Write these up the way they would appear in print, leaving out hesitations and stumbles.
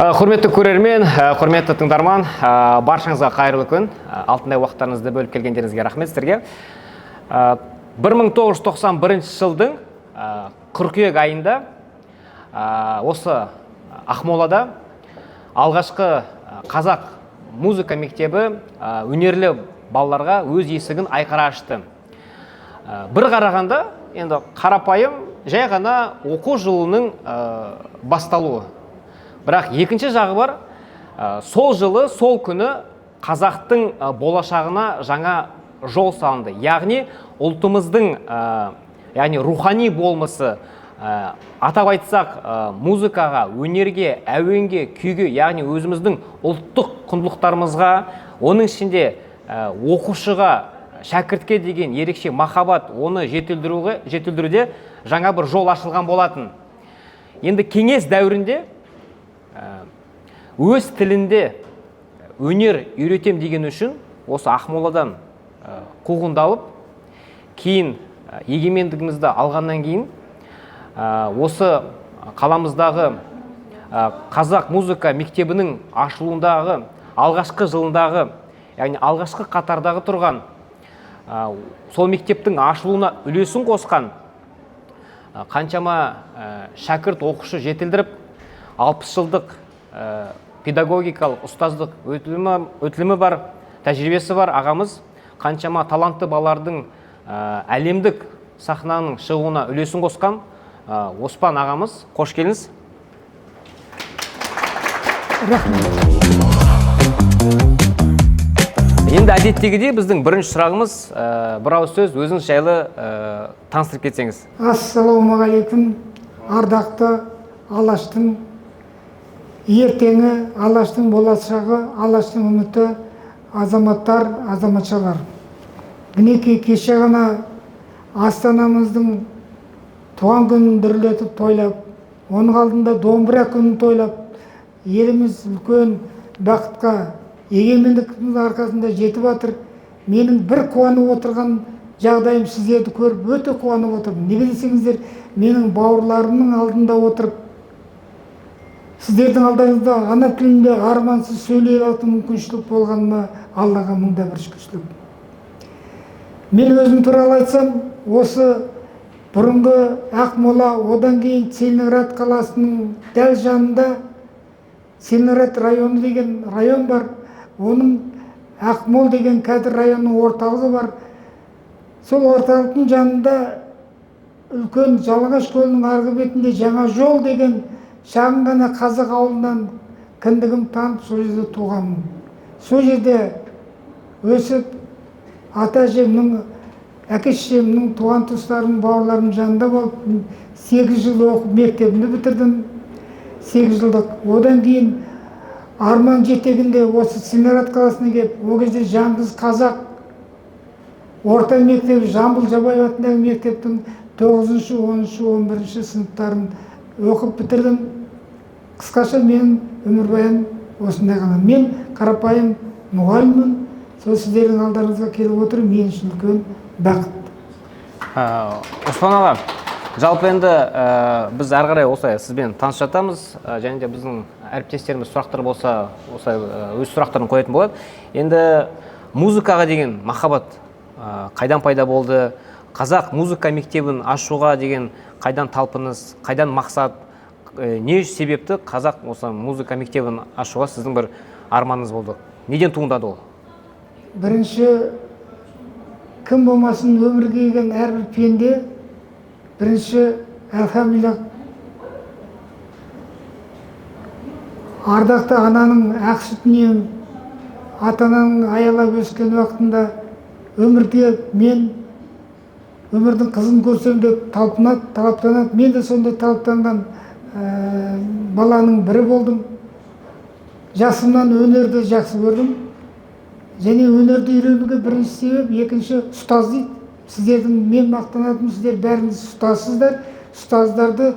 Құрметті көрермен, құрметті тыңдарман, баршаңызға қайырлы күн. Алтындай уақыттарыңызды бөліп келгендеріңізге рахмет сіздерге. 1991 жылдың қыркүйек айында осы Ақмолада алғашқы қазақ музыка мектебі өнерлі балаларға өз есігін айқара ашты. Бір қарағанда, енді қарапайым жай ғана оқу жылының басталуы. Бірақ екінші жағы бар, сол жылы, сол күні қазақтың болашағына жаңа жол салынды. Яғни ұлтымыздың рухани болмысы, атап айтсақ музыкаға, өнерге, әуенге, күйге, яғни өзіміздің ұлттық құндылықтарымызға, оның ішінде оқушыға, шәкіртке деген ерекше махаббат, оны жетілдіруде жаңа бір жол ашылған болатын. Енді кеңес дәуірінде өз тілінде өнер үйретем деген үшін осы Ақмоладан қуғындалып, кейін егемендігімізді алғаннан кейін осы қаламыздағы қазақ музыка мектебінің ашылуындағы алғашқы жылындағы, яғни алғашқы қатардағы тұрған сол мектептің ашылуына үлесін қосқан қаншама шәкірт оқушы жетілдіріп 60 жылдық педагогикалық ұстаздық өтілімі бар, тәжірибесі бар ағамыз қаншама талантты балалардың әлемдік сахнаның шығуына үлесін қосқан Оспан ағамыз, қош келіңіз. Енді әдеттегідей біздің бірінші сұрағымыз бір ауыз сөз өзіңіз жайлы таныстырып кетсеңіз. Ассалаумағалейкум, ардақты Алаштың ертеңі, Алаштың болашағы, Алаштың үміті, азаматтар, азаматшалар. Мінекей кеше ғана Астанамыздың туған күнін дүрлетіп тойлап, оның алдында домбыра күнін тойлап, еліміз үлкен бақытқа, егемендіктің арқасында жетіп жатыр. Менің бір қуанып отырған жағдайым сіздерді көріп, өте қуанып отырмын. Неге десеңіздер, менің бауырларымның алдында отырып, сіздердің алдарыңызда ана тілінде армансыз сөйлей алатын мүмкіншілік болғаныма Аллаға мыңда бір шүкіршілік. Мен өзім туралы айтсам, осы бұрынғы Ақмола, одан кейін Целиноград қаласының дәл жанында Целиноград районы деген район бар. Оның Ақмол деген қазір районның орталығы бар. Сол орталықтың жанында үлкен Жалаңаш көлінің арғы бетінде Жаңа жол деген шағын ғана қазақ ауылынан кіндігім танып, сол жерде туғанмын. Сол жерде өсіп, ата-әжемнің, әке-шешемнің, туған туыстарымның, бауырларымның жанында болып, 8 жыл оқып мектебімді бітірдім. 8 жылдық. Одан кейін арман жетегінде осы Целиноград қаласына келіп, ол кезде Жаңғыз қазақ орта мектебі, Жамбыл Жабаев атындағы мектептің 9-шы, 10-шы, 11-ші сыныптарын оқып бітірдім. Қысқаша менің өмірбаяным осындай ғана. Мен қарапайым мұғаліммін. Сол сіздердің алдарыңызға келіп отырып, мен үшін үлкен бақыт. Оспан аға, жалпы енді біз әрі қарай осылай сізбен танысып жатамыз, және де біздің әріптестеріміз сұрақтар болса, осылай өз сұрақтарын қоятын болады. Енді музыкаға деген махаббат қайдан пайда болды? Қазақ музыка мектебін ашуға деген қайдан талпыныс, қайдан мақсат, не себепті қазақ осы музыка мектебін ашуға сіздің бір арманыңыз болды? Неден туындады ол? Бірінші, кім болмасын өмірге келген әрбір пенде, бірінші, әлхамдулилlah, ардақты ананың ақ сүтінен, ата-ананың аялап өскен уақытында өмірде мен өмірдің қызын көрсем деп талаптанады. Мен де сондай талаптанған баланың бірі болдым. Жасымнан өнерді жақсы көрдім. Және өнерді үйренуге бірінші себеп, екінші ұстаз дейді. Сіздердің, мен мақтанатым, сіздер бәріңіз ұстазсыздар. Ұстаздарды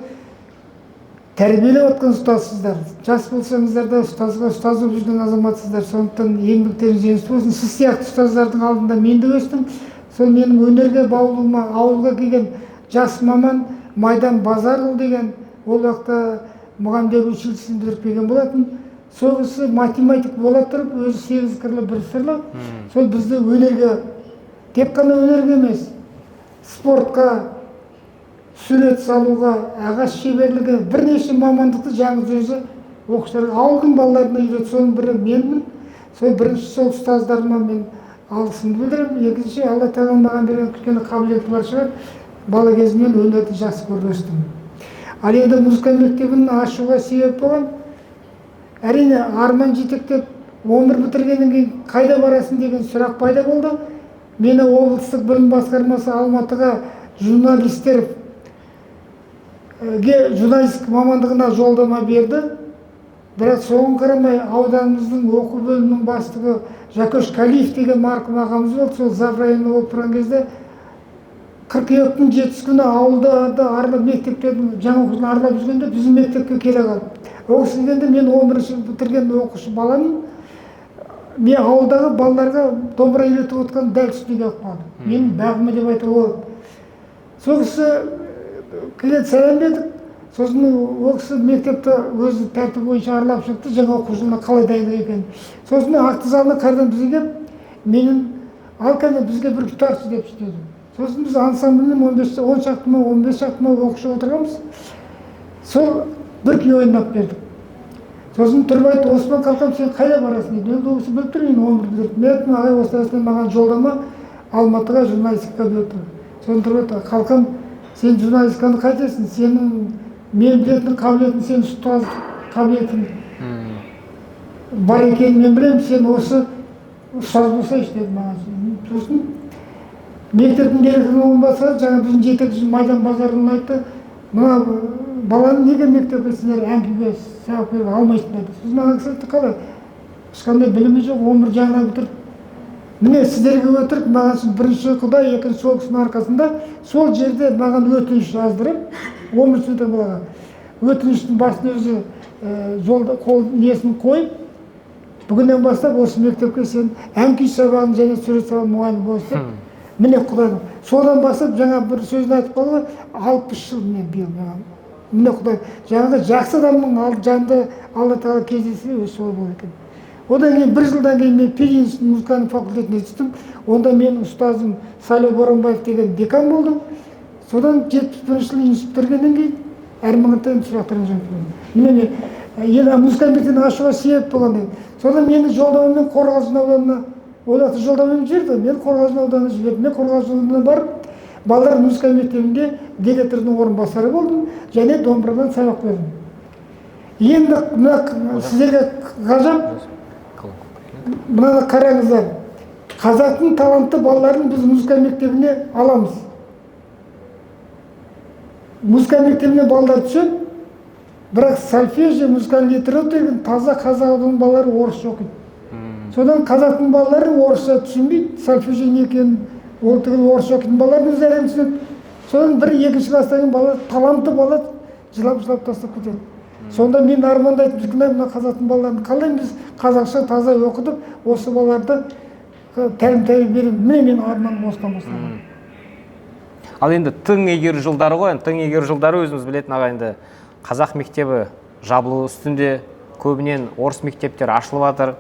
тәрбиелеп отқан ұстазсыздар. Жас болсаңыздар да ұстазға ұстаз болып жүрген азаматсыздар. Сондықтан еңбектеріңіз жемісті болсын. Сіз сияқты ұстаздардың алдында мен де өстім. Сол менің өнерге баулуыма ауылға келген жас маман Майдан Базарұлы деген, ол уақытта мұғалімдер училищесін бітірген болатын. Сол кісі математик бола тұрып, өзі 8 қырлы бір сырлы. Сол бізді өнерге, тек қана өнерге емес, спортқа, сурет салуға, ағаш шеберлігі, бірнеше мамандықты жаңғыз өзі оқушыларға, ауылдың балаларына үйретті. Соның бірі менмін. Сол бірінші сол ұстаздарыма мен алғысымды білдіремін. Екінші, Алла тағала маған берген кішкене қабілеті бар шығар. Бала кезімнен өнерді жақсы көріп өстім. Ал енді музыка мектебін ашуға себеп болған, әрине арман жетектеп 11 бітіргеннен кейін қайда барасың деген сұрақ пайда болды. Мені облыстық білім басқармасы Алматыға журналистік мамандығына жолдама берді. Бірақ соған қарамай ауданымыздың оқу бөлімінің бастығы Жакош Калиев деген марқұм ағамыз болды. Сол Зав районында болып тұрған кезде қыркүйектің 7 күні ауылда аралап мектептердің жаңа оқушыны аралап жүргенде біздің мектепке келе қалды. Ол кісі келгенде мен 11-ші бітірген оқушы баламын. Мен ауылдағы балаларға домбыра үйретіп отқан дәл үстінде қалды. Менің бағыма деп айтуға болады. Сол кісі келеді, сәлем бердік. Сосын ол кісі мектепті өзі тәртіп бойынша аралап шықты, жаңа оқу жылына қалай дайындық екен. Сосын акті залына қайдан бізге келіп, менің ал кәне бізге бір гитаршы деп істеді. Сосын біз ансамбльмен 15 шақты ма оқушы отырғанбыз. Сол бір күй ойнап бердік. Сосын тұрып айтты, Осман қалқам, сен қайда барасың дейді. Енді ол кісі біліп тұр, мен 11 бітірдім. Мен айттым, ағай осылайсынан маған жолдама Алматыға журналистика берді. Сосын тұрып айтты, қалқам, сен журналистиканы қайтесің, сенің мен білетін қабілетін, сен ұстаз қабілетін бар екенін мен білемін, сен осы ұстаз болсайшы деді маған. Сосын мектептің директорының орынбасары жаңа біздің жетекші Майдан базарынан айтты, мына баланы неге мектепке сендер әңгіме сабақ беріп алмайсыңдар деді. Сосын маған кісі айтты, қалай? Ешқандай білімі жоқ, 11 жағынан бітіріп. Міне сіздерге өтірік, маған бірінші Құдай, екінші сол кісінің арқасында сол жерде маған өтініш жаздырып, 11 сыныпта балаға өтініштің басын өзі жолда қол несін қойып, бүгіннен бастап осы мектепке сен ән-күй сабағын және сурет сабағын мұғалім болсын. Міне Құдайдың. Содан бастап жаңа бір сөзін айтып қалды, 60 жыл мен биыл маған. Міне Құдай, жаңағы жақсы адамның жанында Алла тағала кездессе өзі солай болады екен. Одан кейін бір жылдан кейін мен Пиринс музыканың факультетіне түстім. Онда мен ұстазым Сайлау Боранбаев деген декан болдым. Содан 71 жыл институт бітіргеннен кейін әрмағынтайым сұрақтарын жауап бердім. Міне енді музыка мектебін ашуға себеп болғандай. Содан мені жолдамамен Қорғалжын ауданына, ол жақта жолдамамен жіберді. Мен Қорғалжын ауданына жібердім. Мен Қорғалжын ауданына барып, балалар музыка мектебінде директордың орынбасары болдым және домбырадан сабақ бердім. Енді мына сіздерге ғажап, мынаны қараңыздар. Қазақтың талантты балаларын біз музыка мектебіне аламыз. Музыка мектебіне балалар түседі, бірақ сольфеджио, музыкалық литература деген таза қазақтың балалары орысша оқиды. Содан қазақтың балалары орысша түсінбейді, сольфеджио не екенін, ол түгіл орысша оқитын балалар өз әлем түсінеді. Содан бір екінші класстан бала, талантты бала жылап тастап кетеді. Сонда мен армандайтын, мына қазақтың балаларын қалай біз қазақша таза оқытып, осы балаларды тәлім-тәрбие беремін. Міне мен арманым осыдан басталған. Ал енді тың игеру жылдары ғой, тың игеру жылдары өзіміз білетін ағайынды қазақ мектебі жабылу үстінде, көбінен орыс мектептер ашылып жатыр.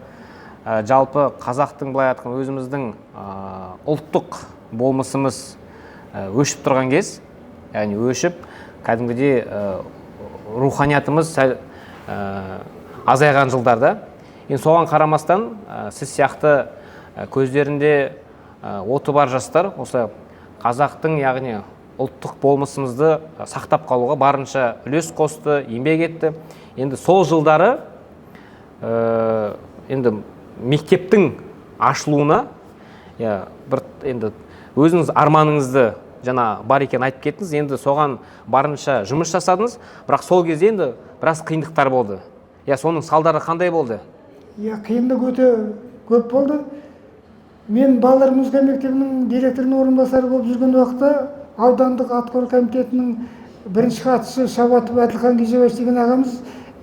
Жалпы қазақтың былай айтқан өзіміздің ұлттық болмысымыз өшіп тұрған кез, яғни өшіп, кәдімгідей руханиятымыз сәл азайған жылдарда. Енді соған қарамастан сіз сияқты көздерінде оты бар жастар осы қазақтың, яғни ұлттық болмысымызды сақтап қалуға барынша үлес қосты, еңбек етті. Енді сол жылдары енді мектептің ашылуына бір енді өзіңіз арманыңызды жаңа бар екен айтып кеттіңіз, енді соған барынша жұмыс жасадыңыз, бірақ сол кезде енді біраз қиындықтар болды. Соның салдары қандай болды? Қиындық өте көп болды. Мен балалар музыка мектебінің директорының орынбасары болып жүрген уақытта аудандық атқару комитетінің бірінші хатшысы Шабатов Әділхан Кежебаев деген ағамыз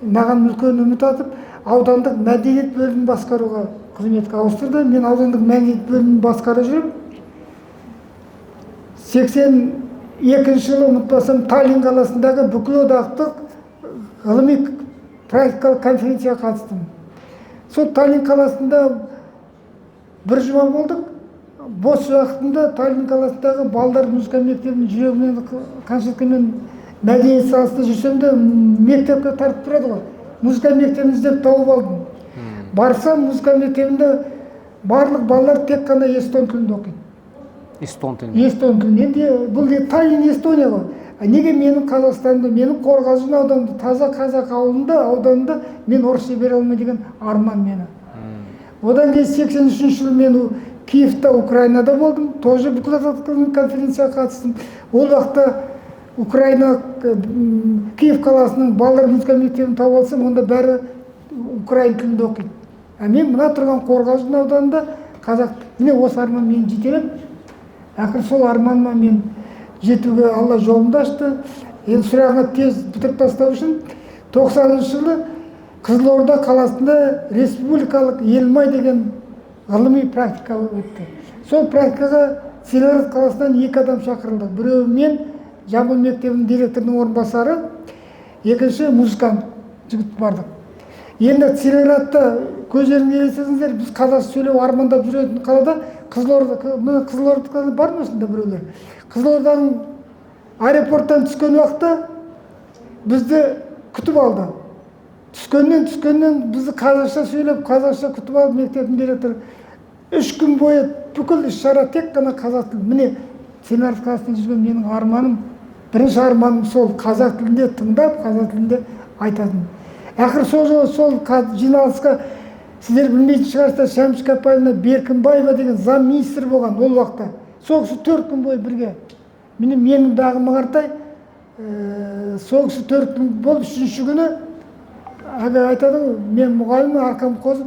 маған үлкен үміт артып, аудандық мәдениет бөлімін басқаруға қызметке ауыстырды. Мен аудандық мәдениет бөлімін басқара жүріп, 82 жылы ұмытпасам Таллин қаласындағы бүкіл одақтық ғылыми практикалық конференцияға қатыстым. Сол Таллин қаласында бір жұма болдық. Бос уақытымда Таллин қаласындағы балдар музыка мектебінің жүрегімен концертімен мәдениет саласында жүрсем де мектепке тартып тұрады ғой. Музыка мектебін іздеп тауып алдым. Барсам музыка мектебінде барлық балалар тек қана эстон тілінде оқиды. Эстон тілінде. Эстон тілінде. Енді бұл Таллин Эстония ғой. Неге менің Қазақстанымда, менің Қорғалжын ауданында, таза қазақ ауданында мен орысша бере алмай деген арман мені. Одан кейін 83 жылы мен Киевта, Украинада болдым. Тоже бүкілодақтық конференцияға қатыстым. Ол уақытта Украина, Киев қаласының балалар музыка мектебін тауып алсам, онда бәрі украин тілінде оқиды. Мен мына тұрған Қорғалжын ауданында қазақ. Міне осы арман мені жетелеп, ақыр сол арманыма мен жетуге Алла жолымды ашты. Енді сұрағыңа тез бітіріп тастау үшін 90 жылы Қызылорда қаласында республикалық Елмай деген ғылыми практика өтті. Сол практикаға Целиноград қаласынан 2 адам шақырылды. Біреуі мен, Жамбыл мектебінің директорының орынбасары, екінші музыкант жігіт бардық. Енді Целиноградта көздеріңе елестетіңіздер, біз қазақша сөйлеу армандап жүретін қалада Қызылорда бар ма осында біреулер? Қызылорданың аэропорттан түскен уақытта бізді күтіп алды. Түскеннен бізді қазақша сөйлеп, қазақша күтіп алды мектептің директоры. 3 күн бойы бүкіл іс-шара тек қана қазақ тілі. Міне Целиноград қаласында жүрген менің арманым, бірінші арманым сол қазақ тілінде тыңдап, қазақ тілінде айтатын. Ақыр сол жиналысқа сіздер білмейтін шығарсыздар, Шәмші Капаевна Беркінбаева деген зам министр болған ол уақытта. Сол кісі 4 күн бойы бірге. Менің дағыма қартай, сол кісі 4 күн болды. 3-ші күні айтады, мен мұғалім арқам қозып,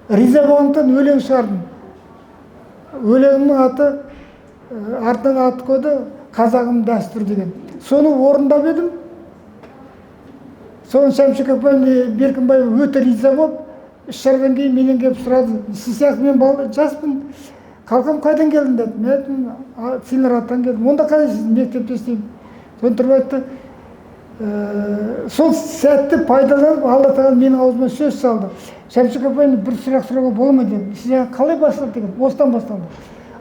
риза болғандықтан өлең шығардым. Өлеңнің аты, артынан аты қойды, қазағым дәстүр деген. Соны орындап едім. Соны Шәмші Капаевна Беркінбаева өте риза болып, іс-шарадан кейін менен келіп сұрады. Сіз сияқты мен жаспын, қалқам қайдан келдің деді. Мен айттым, Целиноградтан келдім. Онда қайда сіз мектепте істеймін. Соны тұрып айтты. Сол сәтті пайдаланып, Алла тағала менің аузыма сөз салды. Шәмші Капаевна бір сұрақ сұрауға бола ма деді. Сіз қалай басталды деген, осыдан басталды.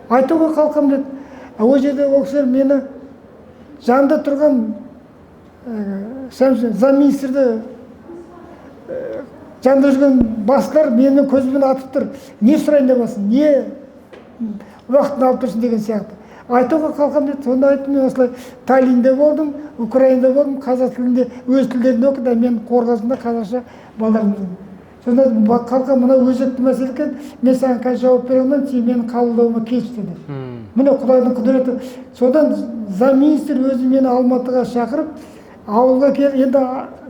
Айтуға қалқам деді. Ол жерде ол кісілер мені жанында тұрған зам министрді жанында жүрген басқалар менің көзіммен атып тұр. Не сұрайын деп басын, не уақытын алып тұрсын деген сияқты. Айтуға қалқам деді. Сонда айттым, мен осылай Таллинде болдым, Украинада болдым, қазақ тілінде, өз тілдерінде оқыды, мен Қорғалжында қазақша балаларым жүрдім. Сонда қалқам, мына өзекті мәселе екен, мен саған қазір жауап бере алмаймын, сен менің қабылдауыма келші деді. Міне Құдайдың құдіреті. Содан зам министр өзі мені Алматыға шақырып, ауылға келіп, енді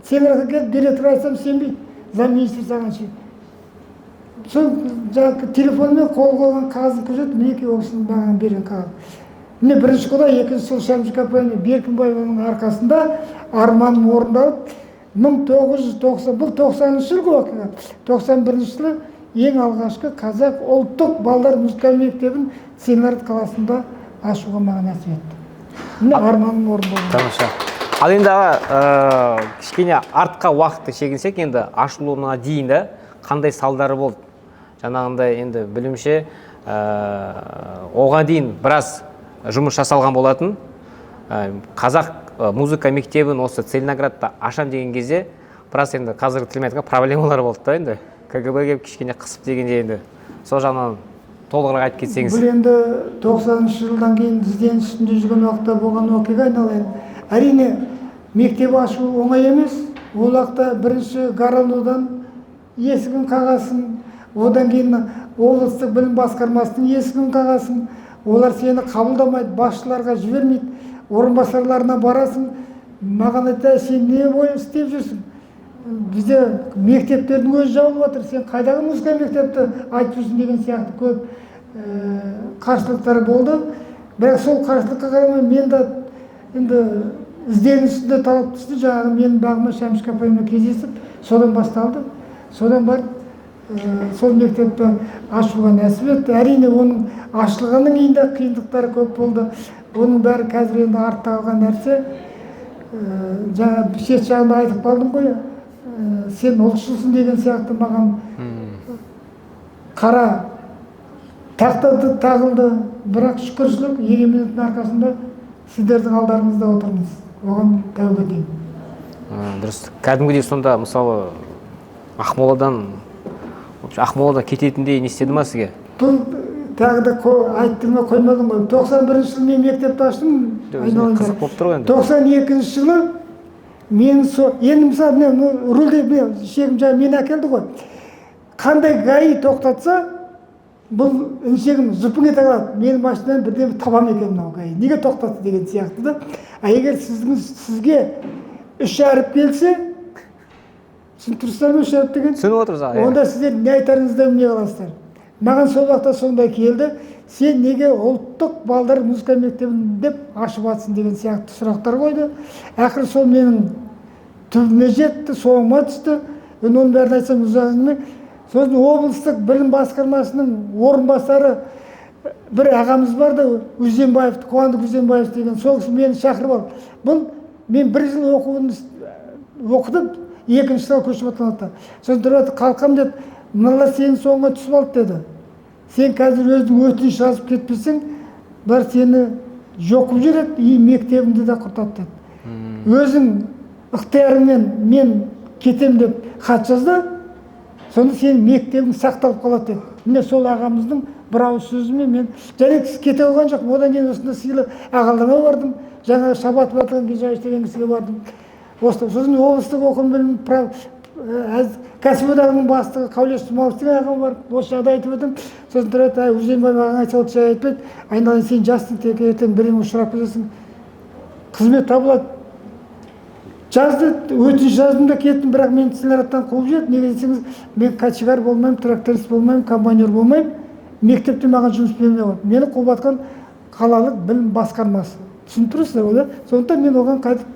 Целиноградқа келіп, директор айтсам сенбейді. Зам министр саған ше. Сол телефонмен қол қойған қағазын көрсетті, мінекей осының маған берген қағаз. Міне бірінші Құдай, екінші сол Шәмші Капаевна Беркінбаеваның арқасында арманым орындалып, 1990, бұл 90-шы жылғы оқиға, 91-ші жылы ең алғашқы қазақ ұлттық балалар музыка мектебін Целиноград қаласында ашуға маған нәсіп етті. Міне арманым орындалды. Тамаша. Ал енді кішкене артқа уақытты шегінсек, енді ашылуына дейін қандай салдары болды? Жаңағындай енді білімше оған дейін біраз жұмыс жасалған болатын. Қазақ музыка мектебін осы Целиноградта ашам деген кезде біраз енді қазіргі тілмен айтқан проблемалар болды да енді. КГБ келіп кішкене қысып дегенде енді сол жағынан толығырақ айтып кетсеңіз. Бұл енді 90-шы жылдан кейін ізденіс үстінде жүрген уақытта болған оқиға айналайын. Әрине мектеп ашу оңай емес. Ол уақытта бірінші Гаралудан есігін қағасың, одан кейін облыстық білім басқармасының есігін қағасың. Олар сені қабылдамайды, басшыларға жібермейді, орынбасарларына барасың. Маған айтты, сен не бой істеп жүрсің? Бізде мектептердің өзі жабылып жатыр, сен қайдағы музыка мектепті айтып жүрсің деген сияқты көп қарсылықтар болды. Бірақ сол қарсылыққа қарамай мен де енді ізденісінде талап түсті. Жаңағы менің бағыма Шәмші Капаевна кездесіп, содан басталды. Содан барып сол мектепті ашуға нәсіп етті. Әрине оның ашылғанның кейін де қиындықтары көп болды. Оның бәрі қазір енді артта қалған нәрсе. жаңа шет жағында айтып қалдым ғой, сен ұлтшылсың деген сияқты маған қара тақтады тағылды, бірақ шүкіршілік егемендіктің арқасында сіздердің алдарыңызда отырмыз. Оған тәубе деймін. Дұрыс. Кәдімгідей сонда мысалы Ақмолада кететіндей не істеді ма сізге? Бұл тағы да айттырмай қоймадым ғой. 91-ші жылы мен мектепті аштым. Қызық болып тұр ғой енді. 92-ші жылы мен енді мысалы рульде шегім жаңа мен әкелді ғой. Қандай ГАИ тоқтатса, бұл шегім жұпыңе тағылады. Менің машинадан бірден табам екен мынау ГАИ. Неге тоқтатты деген сияқты да. Егер сізге 3 әріп келсе, сен тұрсыздар ма 3 әріп деген? Түсініп отырмыз. Онда сіздер не айтарыңызды не қыласыздар. Маған сол уақытта сондай келді. Сен неге ұлттық балдар музыка мектебін деп ашып атсың деген сияқты сұрақтар қойды. Ақыры сол менің түбіме жетті, соңыма түсті. Оның бәрін айтсам ұзақ әңгіме. Сосын облыстық білім басқармасының орынбасары бір ағамыз бар да, Үзенбаев, Қуандық Үзенбаев деген, сол кісі мені шақырып алды. Бұл мен 1 жыл оқыдым, 2-ші жылға көшіп жатқан. Сосын тұрады, қалқам деді, мыналар сенің соңға түсіп алды деді. Сен қазір өзің өтініш жазып кетпесең, бар сені жоқып жүреді, и мектебіңді де құртады деді. Өзің ықтиярыңмен мен кетем деп хат жазды, сонда сенің мектебің сақталып қалады деді. Міне сол ағамыздың бір ауыз сөзімен мен және кете қойған жоқпын. Одан кейін осында сыйлы ағаларға бардым. Жаңа Шабатов атаған Гежаевич деген кісіге бардым. Сосын облыстық оқу бөлімі кәсіподағының бастығы Қаулеш Тұмауов деген ағам бар. Осы жағдай айтып едім. Сосын тұрады, Үзенбаев ағаң айтса ол жай айтпайды. Айналайын, сен жастың, тек ертең біреуге ұшырап кетесің. Қызмет табылады. Жазды, өтініш жаздым да кеттім, бірақ мен Целиноградтан қуып жіберді. Неге десеңіз, мен кочегар болмаймын, тракторист болмаймын, комбайнер болмаймын. Мектепте маған жұмыс бермей қойды. Мені қуып жатқан қалалық білім басқармасы. Түсініп тұрсыздар ғой да? Сондықтан мен оған қайтып,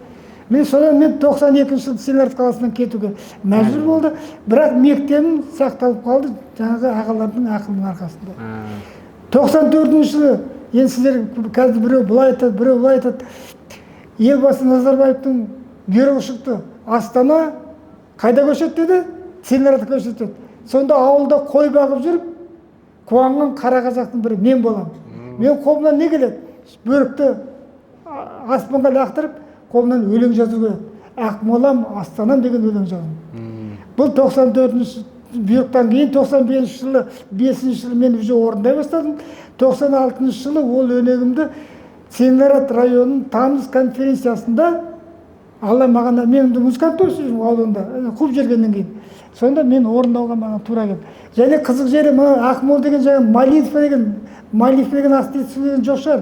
содан мен 92-ші жылы Целиноград қаласынан кетуге мәжбүр болды, бірақ мектебім сақталып қалды жаңағы ағалардың ақылының арқасында. 94-ші жылы, енді сіздер қазір біреу былай айтады, біреу былай айтады. Елбасы Назарбаевтың бұйрығы шықты. Астана қайда көшеді деді? Целиноградқа көшеді деді. Сонда ауылда қой бағып жүріп, қуанған қара қазақтың бірі мен боламын. Мен қолымнан не келеді? Бөрікті аспанға лақтырып, қолымнан өлең жазу керек. Ақмолам, Астанам деген өлең жаздым. Бұл 94-ші бұйрықтан кейін 95-ші жылы, 5-ші жылы мен уже орындай бастадым. 96-ші жылы ол өлеңімді Целиноград районының тамыз конференциясында Алла маған, мен музыкант өсірмін ауылында, қуып жүргеннен кейін. Сонда мен орындауға маған тура келді. Және қызық жері, Ақмол деген жаңа Малиновка деген астицы деген жоқ шығар.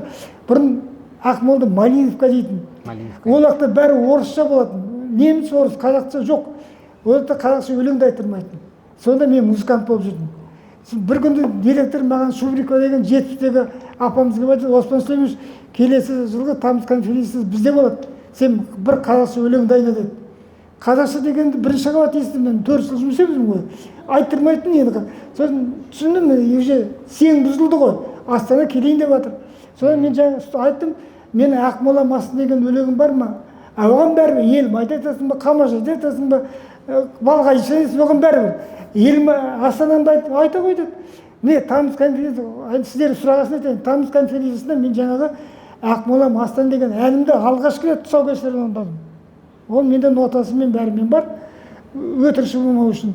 Бұрын Ақмолды Малиновка дейтін. Ол уақытта бәрі орысша болатын. Неміс, орыс, қазақша жоқ. Ол уақытта қазақша өлеңді айтырмайтын. Сонда мен музыкант болып жүрдім. Бір күнді директор маған Шубрикова деген 70-тегі апамызға айтты, Оспан Сүлейменович, келесі жылғы тамыз конференциясы бізде болады. Сен бір қазақша өлең дайына деді. Қазақша дегенді бірінші қабат естідім, мен 4 жыл жұмыс істедім ғой. Айттырмайтын енді. Сосын түсіндім, уже сен бұзылды ғой. Астана келейін деп жатыр. Содан мен жаңа айттым, мен Ақмолам Астана деген өлегім бар ма? Оған бәрібір елім айтасың ба, Қамаш айтасың ба, Балға айтасың, оған бәрібір. Елім Астанамды айта қой деді. Міне тамыз конференциясы, сіздер сұрағасын айтайын. Тамыз конференциясында мен жаңағы Ақмолам Астана деген әнімді алғашқы рет тұсаукесерден орындадым. Ол менде нотасымен бәрімен бар, өтірікші болмау үшін.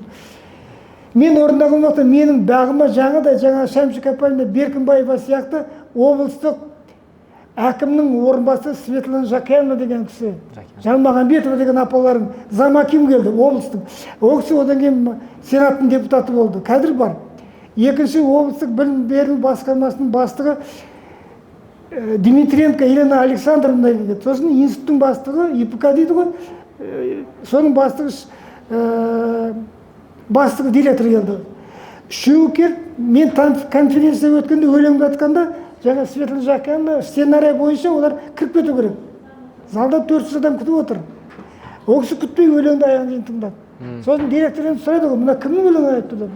Мен орындаған уақытта менің бағыма жаңа Шәмші Капалина Беркінбаева сияқты облыстық әкімнің орынбасары Светлана Жақияновна деген кісі, Жалмағанбетова деген апаларың, замаким келді облыстың. Ол кісі одан кейін сенаттың депутаты болды, қазір бар. Екінші облыстық білім беру басқармасының бастығы Дмитриенко Елена Александровна келді. Сосын институттың бастығы, ИПК дейді ғой, соның бастығы директор келді. Үшеуі келіп, мен конференция өткенде өлеңді айтқанда, жаңа Светлана Жақияновна сценарий бойынша олар кіріп кету керек. Залда 400 адам күтіп отыр. Ол кісі күтпей өлеңді аяғын дейін тыңдады. Сосын директордан сұрайды ғой, мына кімнің өлеңін айтты деп?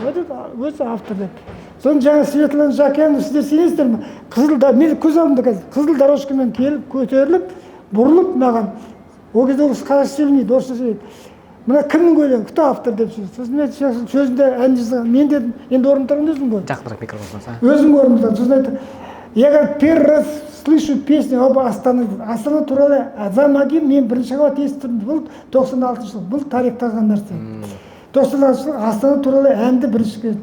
Өзі автор деп. Сосын жаңа Светлана Жақияновна, сіздер сенесіздер ме? Қызыл, мен көз алдымда қазір, қызыл дорожкамен келіп, көтеріліп, бұрылып маған ол кезде ол кісі қазақша сөйлемейді, орысша сөйлейді. Мына кімнің өлеңі, кто автор деп сөйлейді. Сосын мен сөзінде ән жазған, мен дедім, енді орындаған өзім ғой. Жақынырақ микрофонға. Өзім орындадым. Сосын айтты, я говорю, первый раз слышу песню об Астана. Астана туралы Замагин мен бірінші қабат естідім. Бұл 96 жыл, бұл тарихта қалған нәрсе. 96 жыл Астана туралы әнді бірінші келді.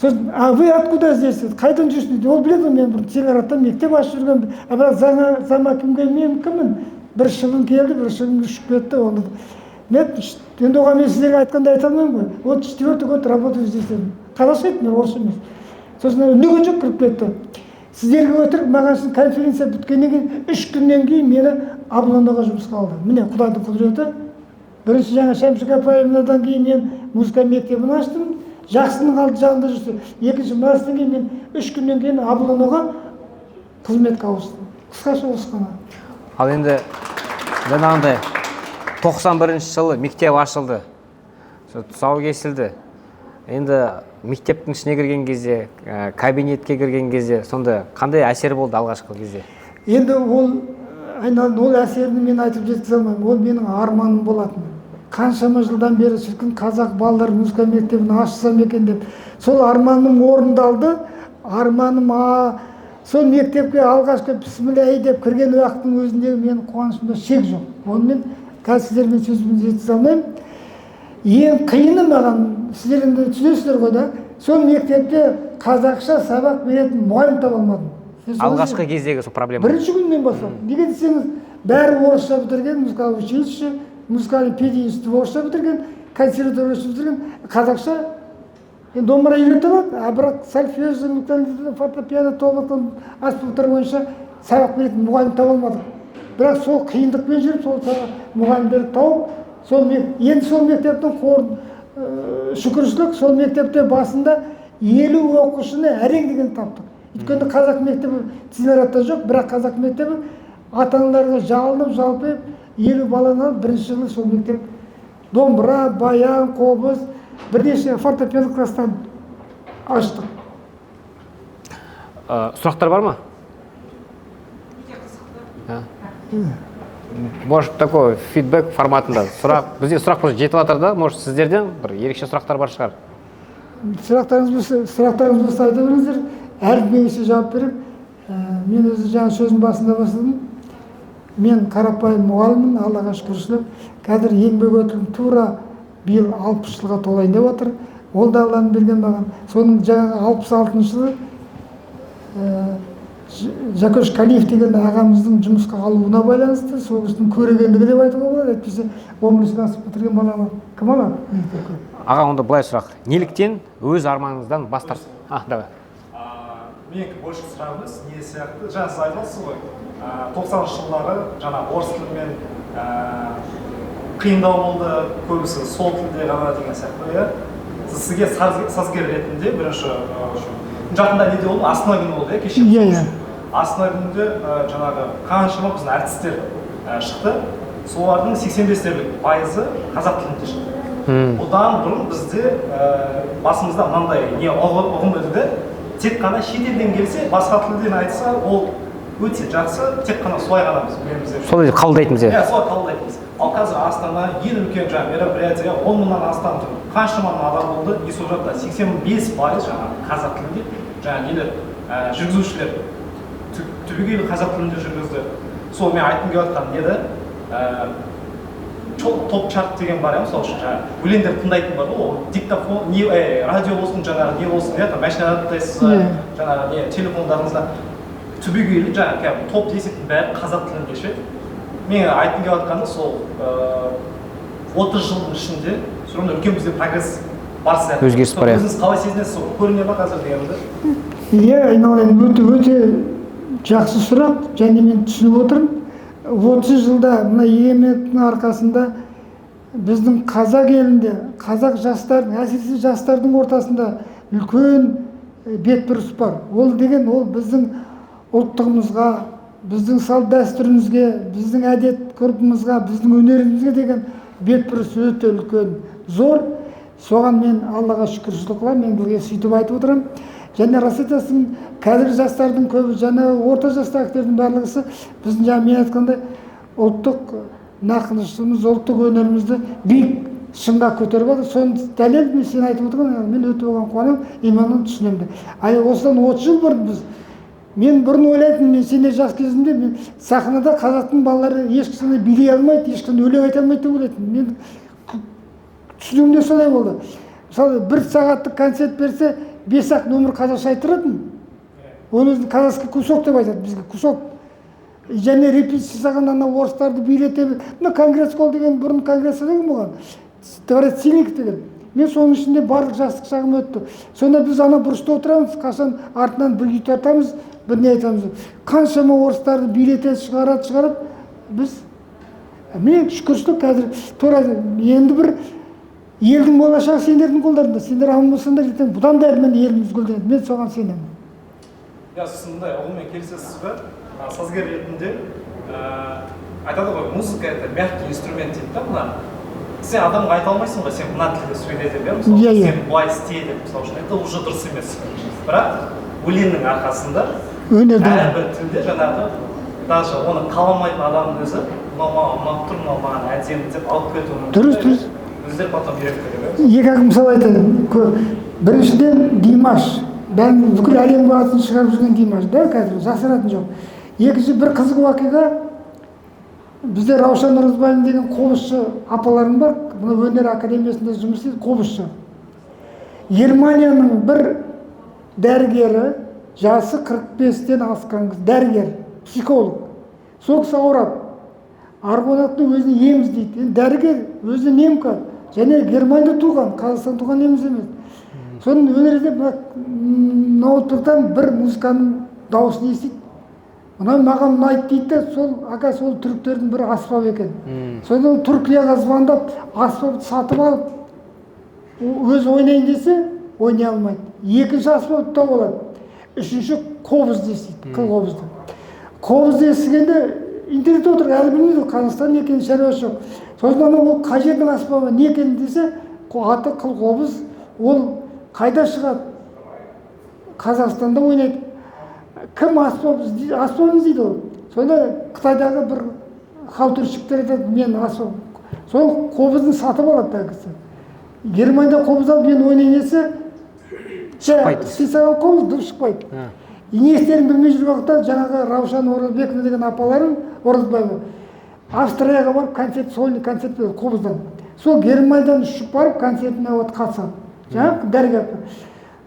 Сосын, а вы откуда здесь? Қайдан жүрсің дейді. Ол біледі, мен бір телерадиода мектеп ашып жүрген. Бірақ Замагинге мен кіммін? Бір шылым келді, бір шылым ұшып кетті. Оны мен енді оған мен сіздерге айтқанда айта алмаймын ғой. Вот 4-й год работаю здесь дедім. Қазақша еді, мен орысша емес. Сосын үндеген жоқ, кіріп кетті. Сіздерге өтірік, маған үшін конференция біткеннен кейін 3 күннен кейін мені Аблоноға жұмысқа алды. Міне Құдайдың құдіреті. Бірінші жаңа Шәмшік апайымнадан кейін мен музыка мектебін аштым. Жақсының алды жағында жүрсе. Екінші мынасынан кейін мен 3 күннен кейін Аблоноға қызметке ауыстым. Қысқаша осы ғана. Ал енді жаңағындай 91 жылы мектеп ашылды. Тұсау кесілді. Енді мектептің ішіне кірген кезде, кабинетке кірген кезде, сонда қандай әсер болды алғашқы кезде? Енді ол әсерін мен айтып жеткізе алмаймын. Ол менің арманым болатын. Қаншама жылдан бері шіркін қазақ балалар музыка мектебін ашсам екен деп. Сол арманым орындалды. Сол мектепке алғашқы бісмілләхи деп кірген уақыттың өзіндегі менің қуанышымда шек жоқ. Онымен қазір сіздермен сөзімді жеткізе алмаймын. Ең қиыны маған, сіздер енді түсінесіздер ғой да, сол мектепте қазақша сабақ беретін мұғалім таба алмадым. Алғашқы кездегі сол проблема. Бірінші күннен бастап. Неге десеңіз, бәрі орысша бітірген, музыкалық училище, музыкальный пединститут орысша бітірген, консерватория бітірген, қазақша домбыра үйрете алады, а бірақ сольфеж, фортепиано, тобылғын, аспаптар бойынша сабақ беретін мұғалім таба алмадық. Бірақ сол қиындықпен жүріп, сол мұғалімдерді тауып, енді сол мектептің шүкіршілік, сол мектепте басында 50 оқушыны әрең деген таптық. Өйткені қазақ мектебі телерадиода жоқ, бірақ қазақ мектебі ата-аналарға жалынып, жалпы 50 баланы алып, бірінші жылы сол мектеп домбыра, баян, қобыз, бірнеше фортепиано класстарын аштық. Сұрақтар бар ма? Может, такой фидбэк форматында бізде сұрақ бір жетіп жатыр да, может, сіздерден бір ерекше сұрақтар бар шығар? Сұрақтарыңыз болса айта беріңіздер, әркімге жауап беріп, мен өзі жаңа сөздің басында бастадым. Мен қарапайым мұғаліммін, Аллаға шүкіршілік. Қазір еңбек өтілім тура биыл 60 жылға толайын деп отыр. Ол да Алланың берген маған. Соның жаңағы 66 жылы Жакош Қалиев деген ағамыздың жұмысқа алуына байланысты, сол кісінің көрегендігі деп айтуға болады. Әйтпесе 10 класс бітірген баланы кім алады? Аға, онда былай сұрақ. Неліктен өз арманыңыздан бас тартып? Давай. Менікі больше сұрағымыз не сияқты? Жаңа сіз айтасыз ғой, 90 жылдары жаңа орыс тілімен қиындау болды, көбісі сол тілде ғана деген сияқты. Сізге сазгер ретінде бірінші жақында неде болды? Астана күні болды, кеше. Астана күнінде жаңағы қаншама біздің әртістер шықты. Солардың 85% қазақ тілінде шықты. Одан бұрын бізде басымызда мынандай не ұғым өтті. Тек қана шетелден келсе, басқа тілден айтса, ол өте жақсы, тек қана солай ғана біз білеміз. Солай қабылдайтынбыз. Солай қабылдайтынбыз. Ал қазір Астана ең үлкен мероприятие, 10 мыңнан астам қаншама адам болды, и сол жақта 85% қазақ тілінде нелер жүргізушілер түбегейлі қазақ тілінде жүргізді. Сол мен айтқым келіп жатқан еді, топ чарт деген бар, мысалы үшін өлеңдер тыңдайтын бар ғой, диктофон, радио болсын, не болсын, машинада тыңдайсыз, телефондарыңызда түбегейлі топ десектің бәрі қазақ тілінде ше. Мен айтқым келіп жатқаны сол 30 жылдың ішінде сонда үлкен бізде прогресс бар сияқты. Өзгеріс бар. Өзіңіз қалай сезінесіз, көріне ма қазір дегенімді? Айналайын, өте жақсы сұрақ, және мен түсініп отырмын. 30 жылда мына егемендіктің арқасында біздің қазақ елінде, қазақ жастардың, әсіресе жастардың ортасында үлкен бетбұрыс бар. Ол деген, ол біздің ұлттығымызға, біздің салт дәстүрімізге, біздің әдет ғұрпымызға, біздің өнерімізге деген бетбұрыс өте үлкен, зор. Соған мен Аллаға шүкіршілік қыламын, мен бізге сөйтіп айтып отырамын. Және рас айтасың, қазіргі жастардың көбі, орта жасты актердің барлығысы біздің мен айтқандай ұлттық нақынышымыз, ұлттық өнерімізді биік шыңға көтеріп алды. Соны дәлел мен сен айтып отырған, мен өте оған қуанамын, иманын түсінемін. Осыдан 30 жыл бұрын мен бұрын ойлайтынмын, мен сендер жас кезімде мен сахнада қазақтың балалары ешқашан билей алмайды, ешқашан өлең айта алмайды деп ойлайтынмын. Мен түсінігімде солай болды. Мысалы 1 сағаттық концерт берсе 5-ақ номер қазақша айтыратын. Оны казахский кусок деп айтады бізге, кусок. Және репетиция жасаған ана орыстарды билетіп, мына конгресс қол деген бұрын конгресс деген болған. Дворец сильников деген. Мен соның ішінде барлық жастық шағым өтті. Сонда біз ана бұрышта отырамыз, қашан артынан бір үй тартамыз, бір не айтамыз. Қаншама орыстарды билетіп шығарады. Біз мен шүкіршілік қазір тура енді бір елдің болашағы сендердің қолдарында. Сендер аман болсаңдар, ертең бұдан да әрмен еліміз гүлденеді. Мен соған сенемін. Сіз мындай ұғыммен келісесіз бе? Сазгер ретінде айтады ғой, музыка это мягкий инструмент дейді да, мына. Сен адамға айта алмайсың ғой, сен мына тілде сөйле деп, мысалы, сен былай істе деп, мысалы үшін, это уже дұрыс емес. Бірақ өлеңнің арқасында әрбір тілде жаңағы даже оны қаламайтын адамның өзі мынау маған ұнап тұр, мынау маған әдемі деп алып кетуі мүмкін. Дұрыс. Біздер потом үйреніп кетеміз. Екі мысал айтайын. Біріншіден Димаш. Бәрін бүкіл әлем бағасын шығарып жүрген Димаш, да, қазір жасыратын жоқ. Екінші бір қызық уақиға, бізде Раушан Оразбаева деген қобызшы апаларым бар, мына өнер академиясында жұмыс істейді, қобызшы. Германияның бір дәрігері, жасы 45-тен асқан қыз, дәрігер, психолог. Сол кісі ауырады. Аргонавтың өзіне ем іздейді. Дәрігер өзі немка, және Германияда туған, Қазақстан туған неміз емес. Соның өнерде ноутбуктан бір музыканың дауысын естиді. Мына маған ұнайды дейді, сол түріктердің бір аспап екен. Содан Түркияға звондап, аспапты сатып алып, өз ойнайын десе, ойнай алмайды. Екінші аспапты тауып алады. Үшінші қобызды естиді, қыл қобызды. Қобызды естігенде интернетте отыр, әлі білмейді, Қазақстан не екенін шаруасы жоқ. Содан ол қай жердің аспабы не екенін десе, аты қыл қобыз, ол қайда шығады? Қазақстанда ойнайды. Кім аспабын іздейді ол? Сонда Қытайдағы бір халтурщиктер айтады, мен аспап. Сол қобызын сатып алады да кісі. Германияда қобыз алып, мен ойнайын десе, шықпайды. Саған қобыз дұрыс шықпайды. Не істерін білмей жүрген уақытта жаңағы Раушан Оразбекова деген апаларым, Оразбаева, Австрияға барып концерт, сольный концерт берді қобыздан. Сол Германиядан ұшып барып концертіне қатысады. Жаңағы дәрігер.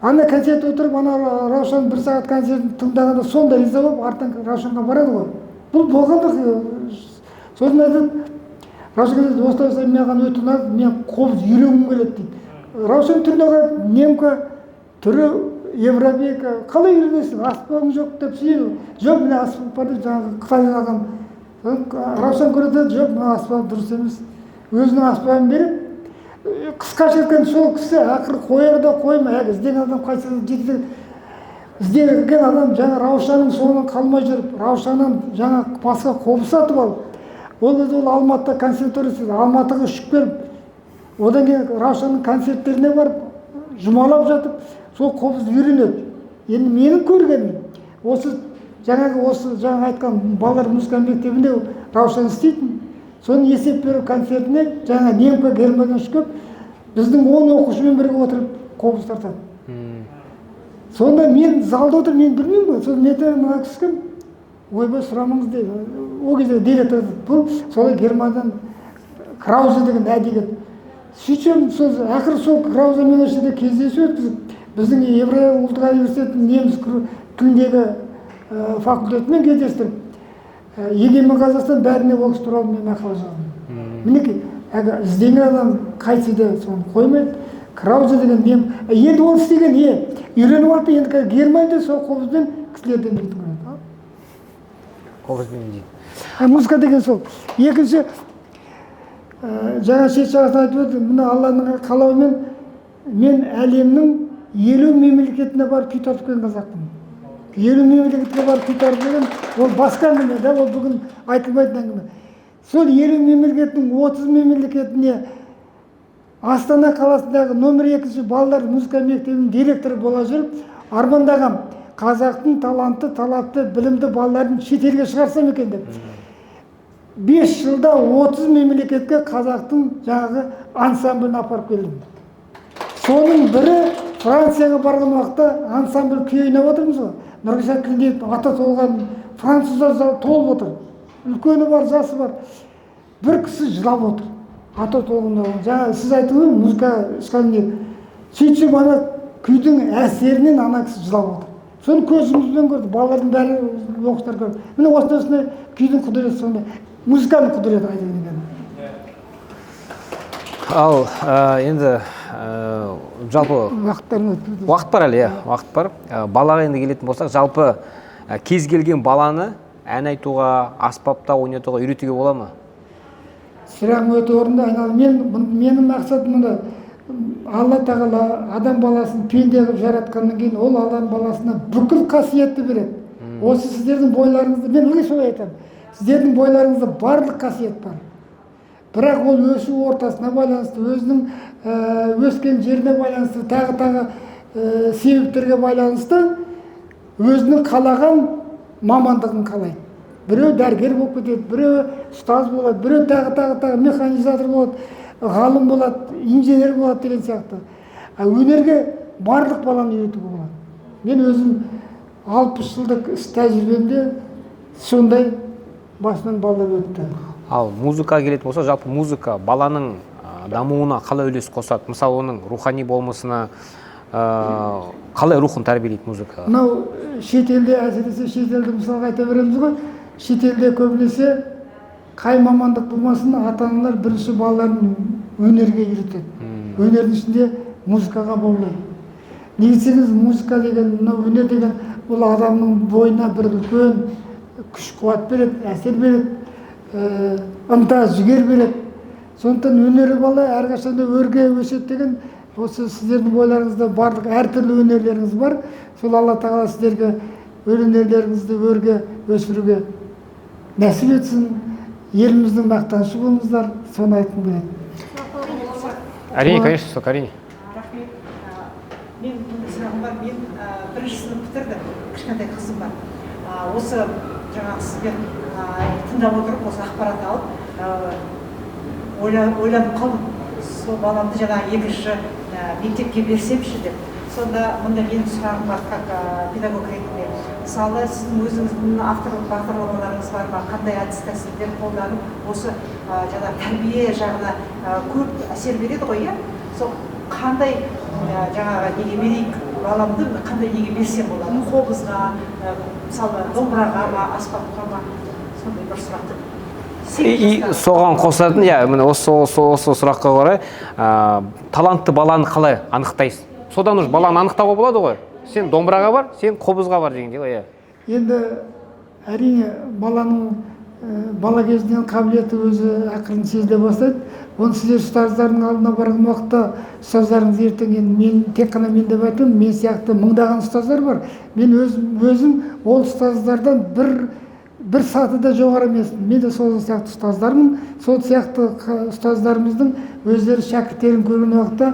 Ана концерт отырып, ана Раушан 1 сағат концертін тыңдағанда сонда риза болып, артынан Раушанға барады ғой. Бұл болғандық. Сосын айтады, Раушан осылай маған өте ұнады, мен қобыз үйренгім келеді дейді. Раушан түріне немка, түрі европейка, қалай үйренесің? Аспабың жоқ деп сөйлейді. Жоқ, міне аспап бар деп жаңағы Қытайдан алған. Раушан көреді, жоқ, мына аспап дұрыс емес. Өзінің аспабын беріп, қысқаша айтқан сол кісі ақыры қояр да қоймай, іздеген адам қайсы жетті. Іздеген адам жаңа Раушанның соңынан қалмай жүріп, Раушаннан жаңа басқа қобыз сатып алып, ол Алматыда консерватория істеді, Алматыға ұшып келіп, одан кейін Раушанның концерттеріне барып, жұмалап жатып, сол қобызды үйренеді. Енді менің көргенім, осы жаңа айтқан балалар музыка мектебінде Раушан істейтін. Соны есеп беру концертіне жаңа немка Германиядан ұшып, біздің 10 оқушымен бірге отырып қобыз тартады. Сонда мен залда отыр, мен білмеймін ғой. Сосын мына кісі кім? Ойбай сұрамаңыз дейді. Ол кезде директор бұл солай Германиядан Краузе деген әдебиет. Сөйтсем, ақыры сол Крауземен осы жерде кездесу өткізіп, біздің Еврей ұлттық университетінің неміс тіліндегі факультетімен кездестіріп, Егемен Қазақстан бәріне ол кісі туралы мен мақала жаздым. Мінекей, іздеген адам қайсыда соны қоймайды. Краузе деген мен, енді ол істеген үйреніп алды, енді Германияда сол қобызбен кісілерден білді көреді. Қобызбен дейді. Музыка деген сол. Екінші, жаңа шет жағасын айтып өтті, мына Алланың қалауымен мен әлемнің 50 мемлекетіне барып күй тартып келген қазақпын. 50 мемлекетке барып күй тартып келген, ол басқа әңгіме, да, ол бүгін айтылмайтын әңгіме. Сол 50 мемлекеттің 30 мемлекетіне Астана қаласындағы номер 2 балалар музыка мектебінің директоры бола жүріп, армандағам қазақтың талантты, талапты, білімді балаларын шетелге шығарсам екен деп. 5 жылда 30 мемлекетке қазақтың жаңағы ансамблін апарып келдім. Соның бірі Францияға барған уақытта ансамбль күй ойнап отырмыз ғой. Нұрғиса Тілендиев аты толған француздар толып отыр. Үлкені бар, жасы бар. Бір кісі жылап отыр. Аты толғанда. Жаңа сіз айтыңыз музыка ешқандай. Сөйтсем ана күйдің әсерінен ана кісі жылап отыр. Соны көзімізбен көрдік. Балалардың бәрі оқыстар көрді. Міне осындай күйдің құдіреті сондай. Музыканың құдіреті айтайын деген. Ал енді жалпы уақыт бар әлі, уақыт бар. Балаға енді келетін болсақ, жалпы кез келген баланы ән айтуға, аспапта ойнатуға үйретуге бола ма? Сұрағың өте орынды. Менің мақсатым мында Алла тағала адам баласын пенде қылып жаратқаннан кейін ол адам баласына бүкіл қасиетті береді. Осы сіздердің бойларыңызда, мен ылғи солай айтамын, сіздердің бойларыңызда барлық қасиет бар. Бірақ ол өсу ортасына байланысты, өзінің өскен жеріне байланысты, тағы себептерге байланысты өзінің қалаған мамандығын қалайды. Біреу дәрігер болып кетеді, біреу ұстаз болады, біреу тағы механизатор болады, ғалым болады, инженер болады деген сияқты. Өнерге барлық баланы үйретуге болады. Мен өзім 60 жылдық іс тәжірибемде сондай басынан балалар өтті. Ал музыкаға келетін болса, жалпы музыка баланың дамуына қалай үлес қосады? Мысалы, оның рухани болмысына қалай рухын тәрбиелейді музыка? Мынау шетелде, әсіресе шетелді мысалға айта береміз ғой. Шетелде көбінесе қай мамандық болмасын, ата-аналар бірінші балаларын өнерге үйретеді. Өнердің ішінде музыкаға баулайды. Негізіңіз музыка деген, мынау өнер деген, бұл адамның бойына бір үлкен күш қуат береді, әсер береді, ынта жігер береді. Сондықтан өнерлі бала әрқашанда өрге өседі деген, осы сіздердің бойларыңызда барлық әртүрлі өнерлеріңіз бар. Сол Алла тағала сіздерге өнерлеріңізді өрге өсіруге нәсіп етсін. Еліміздің мақтанышы болыңыздар, соны айтқым келеді. Әрине, конечно, әрине. Рахмет. Мен сұрағым бар, мен бірінші сынып бітірдім, кішкентай қызым бар. Осы жаңағы сізбен тыңдап отырып, осы ақпарат алып, ойланып қалдым. Сол баламды жаңағы екінші мектепке берсемші деп. Сонда мұнда менің сұрағым бар, как педагог ретінде. Мысалы, сіздің өзіңіздің авторлық бағдарламаларыңыз бар ма? Қандай әдіс тәсілдер қолданып, осы жаңағы тәрбие жағына көп әсер береді ғой, иә? Сол қандай жаңағы неге берейік, баламды қандай неге берсем болады? Қобызға, мысалы, домбыраға ма, аспапқа ма? Сондай бір сұрақты. Соған қосатын, міне осы сұраққа орай, талантты баланы қалай анықтайсыз? Содан уже баланы анықтауға болады ғой. Сен домбыраға бар, сен қобызға бар дегенде ғой. Енді әрине баланың бала кезінен қабілеті өзі ақырын сезіле бастайды. Оны сіздер ұстаздардың алдына барған уақытта ұстаздарыңыз ертең, мен тек қана мен деп айтамын, мен сияқты мыңдаған ұстаздар бар. Мен өзім ол ұстаздардан бір сатыда жоғары емеспін. Мен де сол сияқты ұстаздармын. Сол сияқты ұстаздарымыздың өздері шәкірттерін көрген уақытта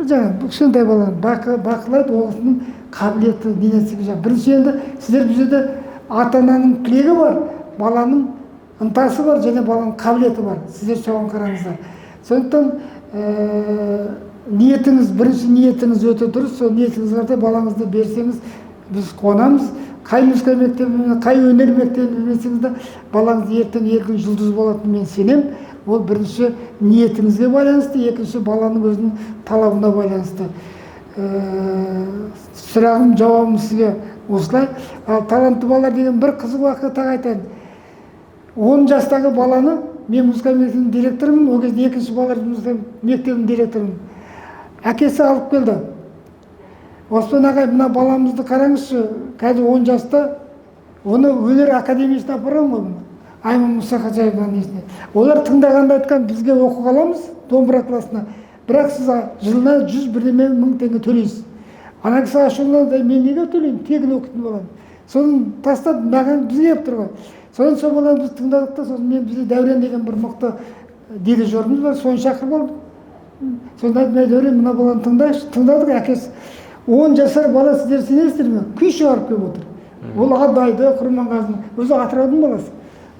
жаңа кішкентай баланы бақылайды, оғысының қабілеті ненесігі жаңа. Бірінші енді сіздер бізде ата-ананың тілегі бар, баланың ынтасы бар, және баланың қабілеті бар. Сіздер соған қараңыздар. Сондықтан бірінші ниетіңіз өте дұрыс. Сол ниетіңізге балаңызды берсеңіз, біз қуанамыз. Қай музыка мектебіне, қай өнер мектебіне берсеңіз де, балаңыз ертең елдің жұлдызы болатынын мен сенем. Ол бірінші ниетіңізге байланысты, екінші баланың өзінің талабына байланысты. Сұрағым, жауабым сізге осылай. Ал талантты балалар деген бір қызық уақытта айтайын. 10 жастағы баланы, мен музыка мектебінің директорымын, ол кезде екінші балалар музыка мектебінің директорымын. Әкесі алып келді. Оспан ағай, мына баламызды қараңызшы, қазір 10 жаста, оны өнер академиясына апарам ғой. Айман Мұсақожаевның несіне. Олар тыңдағанда айтқан, бізге оқуға аламыз домбыра класына. Бірақ сіз жылына 101 мың теңге төлейсіз. Ана кісі ашуланды, мен неге төлеймін? Тегін оқитын боламын. Соны тастап, маған бізге еп тұрған. Содан сол баланы біз тыңдадық та, сосын мен бізде Дәурен деген бір мықты дирижеріміз бар, соны шақырып алдым. Сосын айтып, Дәурен, мына баланы тыңдайшы. Тыңдадық, әкесі 10 жасар бала, сіздер сенесіздер ме? Күй шығарып келіп отыр. Ол Абайды, Құрманғазының өзі Атыраудың баласы.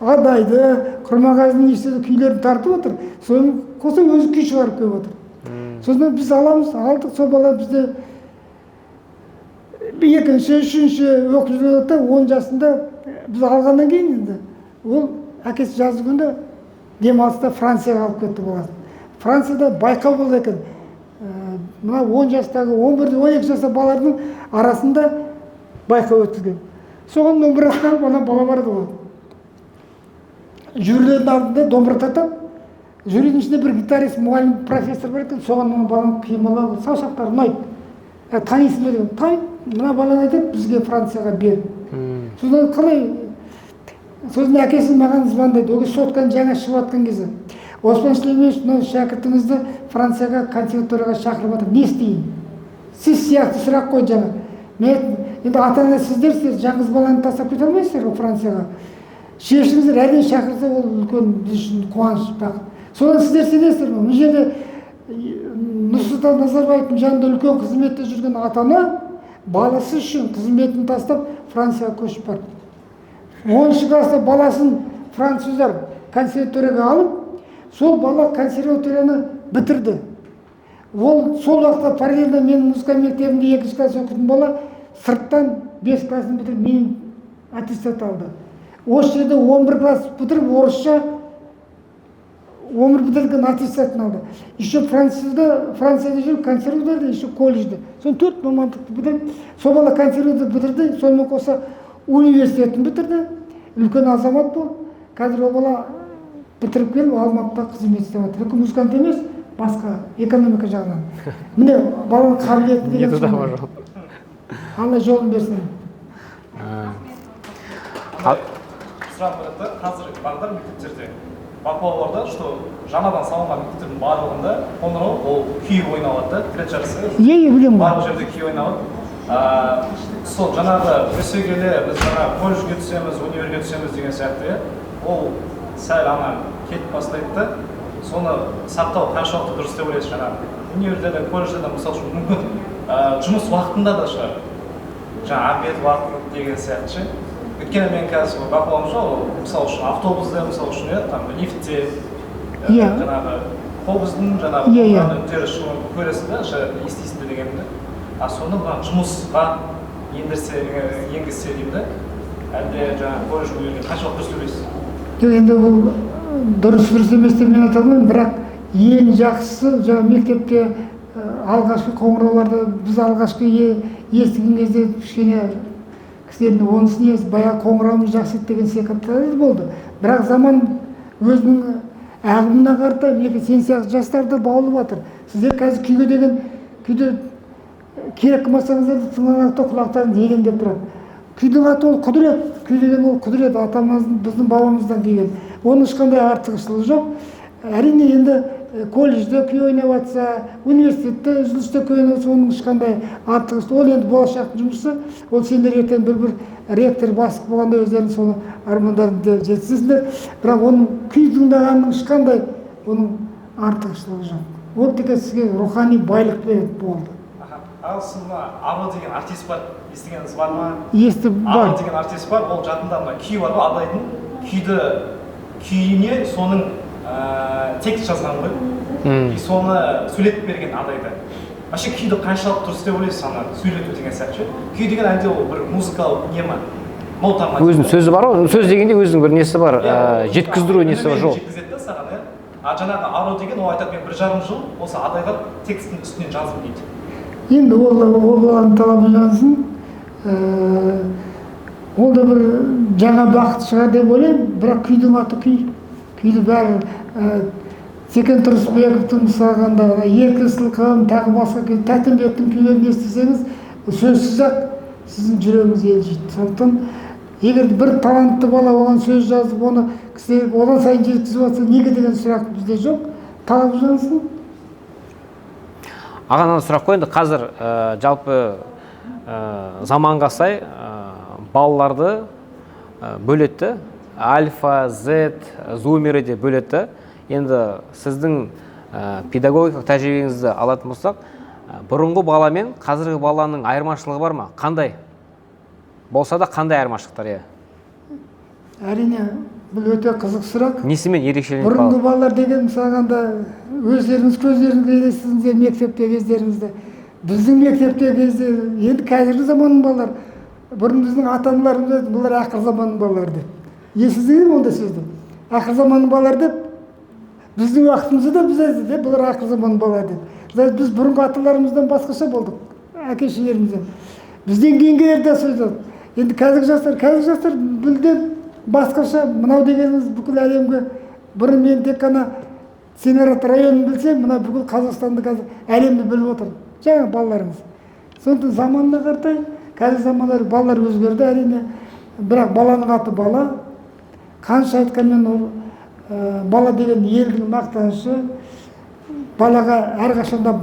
Адайды, Құрмағазының естеді күйлерін тартып отыр. Соны қоса өзі күй шығарып келіп отыр. Сосын біз аламыз, алдық, сол бала бізде екінші, үшінші оқып жүрді, 10 жасында біз алғаннан кейін енді ол әкесі жазғы күні демалыста Францияға алып кетті баласын. Францияда байқау болды екен. Мына 10 жастағы, 11-12 жастағы балалардың арасында байқау өткізген. Соған домбырасынан бала барды ғой. Жюрилердің алдында домбыра тартып, жюридің ішінде бір гитарист, мұғалім, профессор бар екен, соған баланың қимылы, саусақтары ұнайды. Танисың ба деген, танимын. Мына баланы айтады, бізге Францияға бер. Содан қалай? Сосын әкесі маған звондайды, ол сотканы жаңа шығып жатқан кезде. Оспан Шлемеш, шәкіртіңізді Францияға консерваторияға шақырып жатыр, не істейін? Сіз сияқты сұрақ қой жаңа. Енді ата-ана сіздер жаңғыз баланы тастап кете алмайсыздар ғой Францияға. Шешіңіздер әдейі шақырса ол үлкен біз үшін қуаныш бақыт. Содан сіздер сенесіздер ме? Бұл жерде Нұрсұлтан Назарбаевтың жанында үлкен қызметте жүрген ата-ана баласы үшін қызметін тастап Францияға көшіп барды. 10 класста баласын француздар консерваторияға алып, сол бала консерваторияны бітірді. Ол сол уақытта параллельно менің музыка мектебінде 2 класс оқитын бала сырттан 5 классын бітіріп менің аттестат алды. Осы жерде 11 класс бітіріп орысша 11 бітірген аттестатын алды. Еще Францияда жүріп консерваторияда, еще колледжде. Соны 4 мамандықты бітіріп, сол бала консерваторияда бітірді, сонымен қоса университетін бітірді. Үлкен азамат болды. Қазір ол бала бітіріп келіп Алматыда қызмет істеп жатыр. Музыкант емес, басқа экономика жағынан. Міне баланың қабілеті деген сондай. Алла жолын берсін. Сұрақ береді, қазір бағдар мектептерде бақылауларда, что жаңадан салынған мектептердің барлығында қоңырау ол күй ойналады, трет жарысы. Білемін. Барлық жерде күй ойналады. Сол жаңағы өсе келе біз жаңа колледжге түсеміз, универге түсеміз деген сияқты, ол сәл ана кетіп бастайды да, соны сақтау қаншалықты дұрыс деп ойлайсыз? Жаңағы универде, колледжде мысалы үшін мүмкін жұмыс уақытында да шығар. Жаңа обед уақыты деген сияқты. Өйткені мен қазір бақылауымша, мысалы үшін автобусда, мысалы үшін, лифтте, жаңағы қобыздың, жаңағы үндері шығуын көресің да, естисің де дегенімді. Соны жұмысқа енгізсе деймін да, әлде жаңағы колледж универге қаншалық дұрыс ойлайсыз? Енді бұл дұрыс емес деп мен айта алмаймын, бірақ ең жақсысы жаңа мектепте алғашқы қоңырауларды біз алғашқы естіген кезде кішкене кісілердің онысын ес, баяғы қоңырауымыз жақсы деген секілді болды. Бірақ заман өзінің ағымына қарата сен сияқты жастарды баулып жатыр. Сіздер қазір күйге деген күйді керек қылмасаңыздар тыңғанақта құлақтарыңыз елеңдеп тұрады. Күйдің аты ол құдірет, күй деген ол құдірет, атамыздың біздің бабамыздан келген. Оның ешқандай артықшылығы жоқ. Әрине енді колледжде күй ойнап жатса, университетте үзілісте күй ойнап жатса, оның ешқандай артықшылығы. Ол енді болашақтың жұмысы. Ол сендер ертең бір ректор бастық болғанда өздерің соны армандарын жеткізесіңдер. Бірақ оның күй тыңдағанның ешқандай оның артықшылығы жоқ. Ол тек сізге рухани байлық береді, болды. Ағылшында Абы деген артист бар, естігеніңіз бар ма? Естіп бар. Абы деген артист бар, ол жатында күй бар ғой, Абайдың күйіне соның текст жазған ғой, соны сөйлетіп берген Адайды. Вообще күйді қаншалық дұрыс деп ойлайсыз, ана сөйлету деген сияқты. Күй деген әлде ол бір музыкалық не ма? Өзінің сөзі бар ғой, сөз дегенде өзінің бір несі бар, жеткіздіру несі бар жоқ. Жеткізеді да саған, жаңағы Ару деген ол айтады, мен 1,5 жыл осы Адайға текстің үстінен жаздым дейді. Енді ол баланың талабы жазсын, ол да бір жаңа бақыт шығар деп ойлаймын, бірақ күйдің аты күйді бәрі Секен Тұрысбековтың мысалғанда Еркін Сылқым, тағы басқа Тәттімбеттің күйлерін естісеңіз, сөзсіз-ақ сіздің жүрегіңіз елжиді. Сондықтан егер бір талантты бала оған сөз жазып, оны кісілер одан сайын жеткізіп жатса, неге деген сұрақ бізде жоқ, талап жазсын. Ағанан сұрақ қойынды, қазір жалпы заманға сай балаларды бөлетті, альфа, Z, зумері де бөлетті. Енді сіздің педагогикалық тәжірибеңізді алатын болсақ, бұрынғы бала мен қазіргі баланың айырмашылығы бар ма? Қандай? Болса да қандай айырмашылықтар? Әрине бұл өте қызық сұрақ. Несімен ерекшеленіп Бұрынғы қалды? балалар деген мысалғанда өздеріңіз көздеріңіз елестетіңіздер мектепте кездеріңізде. Біздің мектепте кезде, енді қазіргі заманның балалар, бұрын біздің ата-аналарымыз айтты, бұлар ақыр заманның балалары деп. Есіңізде ме ондай сөзді? Ақыр заманның балалары деп, біздің уақытымызда да біз айтты, бұлар ақыр заманның балалары деп. Біз бұрынғы аталарымыздан басқаша болдық, әке-шелерімізден. Бізден кейінгілер де сөзді. Енді қазіргі жастар мүлдем басқаша. Мынау дегеніміз бүкіл әлемге, бұрын мен тек қана Семират районын білсем, мына бүкіл Қазақстанды қазір әлемді біліп отыр. Жаңа балаларымыз. Сондықтан заманына қартай, қазір замандар балалар өзгерді әрине. Бірақ баланың аты бала. Қанша айтқанмен ол бала деген елдің мақтанышы. Балаға әрқашанда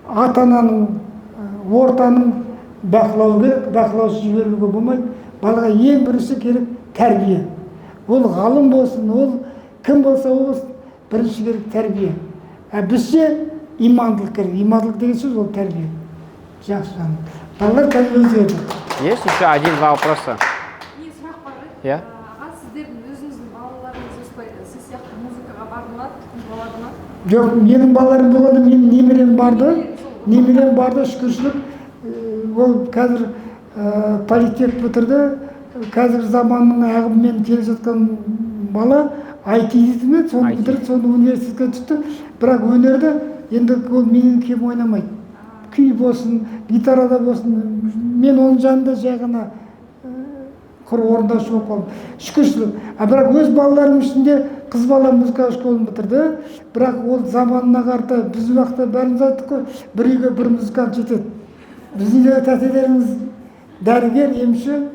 ата-ананың, ортаның бақылауы керек, бақылаусыз жіберуге болмайды. Балаға ең бірінші керек тәрбие. Ол ғалым болсын, ол кім болса ол болсын, бірінші керек тәрбие. Бізде имандылық керек. Имандылық деген сөз ол тәрбие. Жақсы жаным. Балалар қазір өзгерді. Есть еще один-два вопроса? Мен сұрақ бар еді. Иә. Аға, сіздердің өзіңіздің балаларыңыз осылай сіз сияқты музыкаға барды ма, болады ма? Жоқ, менің балаларым болғанда менің немерем барды. Немерем барды, шүкіршілік. Ол қазір политех бітірді. Қазір заманның ағымымен келе жатқан бала IT ме, соны бітірді, соны университетке түсті. Бірақ өнерді енді ол менің кем ойнамайды. Күй болсын, гитарада болсын, мен оның жанында жай ғана құр орындаушы болып қалдым. Шүкіршілік. Бірақ өз балаларым ішінде қыз бала музыка школын бітірді. Бірақ ол заманына қарата біз уақытта бәріміз айттық қой, бір үйге бір музыкант жетеді. Біздің де тәтелеріміз дәрігер, емші,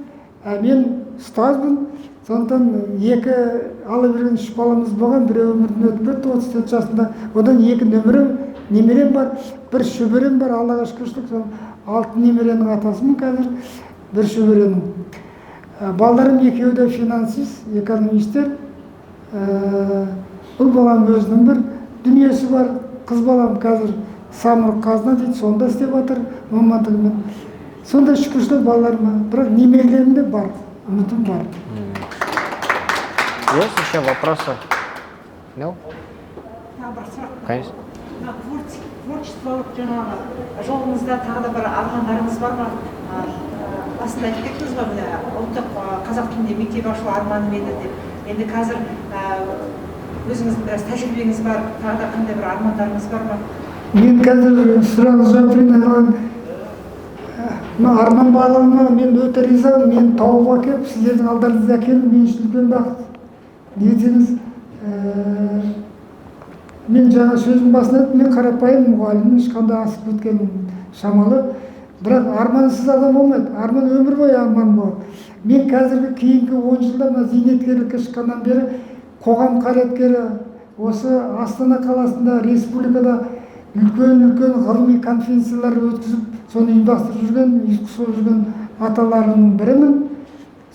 мен ұстазбын. Сондықтан екі алып жүрген үш баламыз болған, біреу өмірден өтіп кетті 34 жасында. Одан екі немерем бар, бір шөберем бар, Аллаға шүкіршілік. 6 немеренің атасымын қазір, бір шөберенің. Балдарым екеуі де финансист, экономистер. Бұл балам өзінің бір дүниесі бар. Қыз балам қазір самұрық қазына дейді, сонда істеп жатыр мамандығымен. Сонда шүкіршілік балаларыма, бірақ немерелерім де бар, үмітім бар. Есть еще вопросы? No? Тағы бір сұрақ. Конечно. Творчестволық жаңағы жолыңызда тағы да бір армандарыңыз бар ма? Басында айтып кеттіңіз ба, міне ұлттық қазақ тілінде мектеп ашу арманым еді деп. Енді қазір өзіңіздің біраз тәжірибеңіз бар, тағы да қандай бір армандарыңыз бар ма? Мен қазір сұрағыңыз жауап арман балығына мен өте ризамын. Мен тауып әкеліп, сіздердің алдарыңызда әкеліп, мен үшін үлкен бақыт. Десеңіз, мен жаңа сөздің басында айттым, мен қарапайым мұғалім, ешқандай асып өткен шамалы. Бірақ армансыз адам болмайды. Арман өмір бойы арман болады. Мен қазіргі кейінгі 10 жылда мына зейнеткерлікке шыққаннан бері қоғам қайраткері, осы Астана қаласында, республикада үлкен ғылыми конференциялар өткізіп, соны ұйымдастырып жүрген, ұйытқы жүрген аталарының бірімін.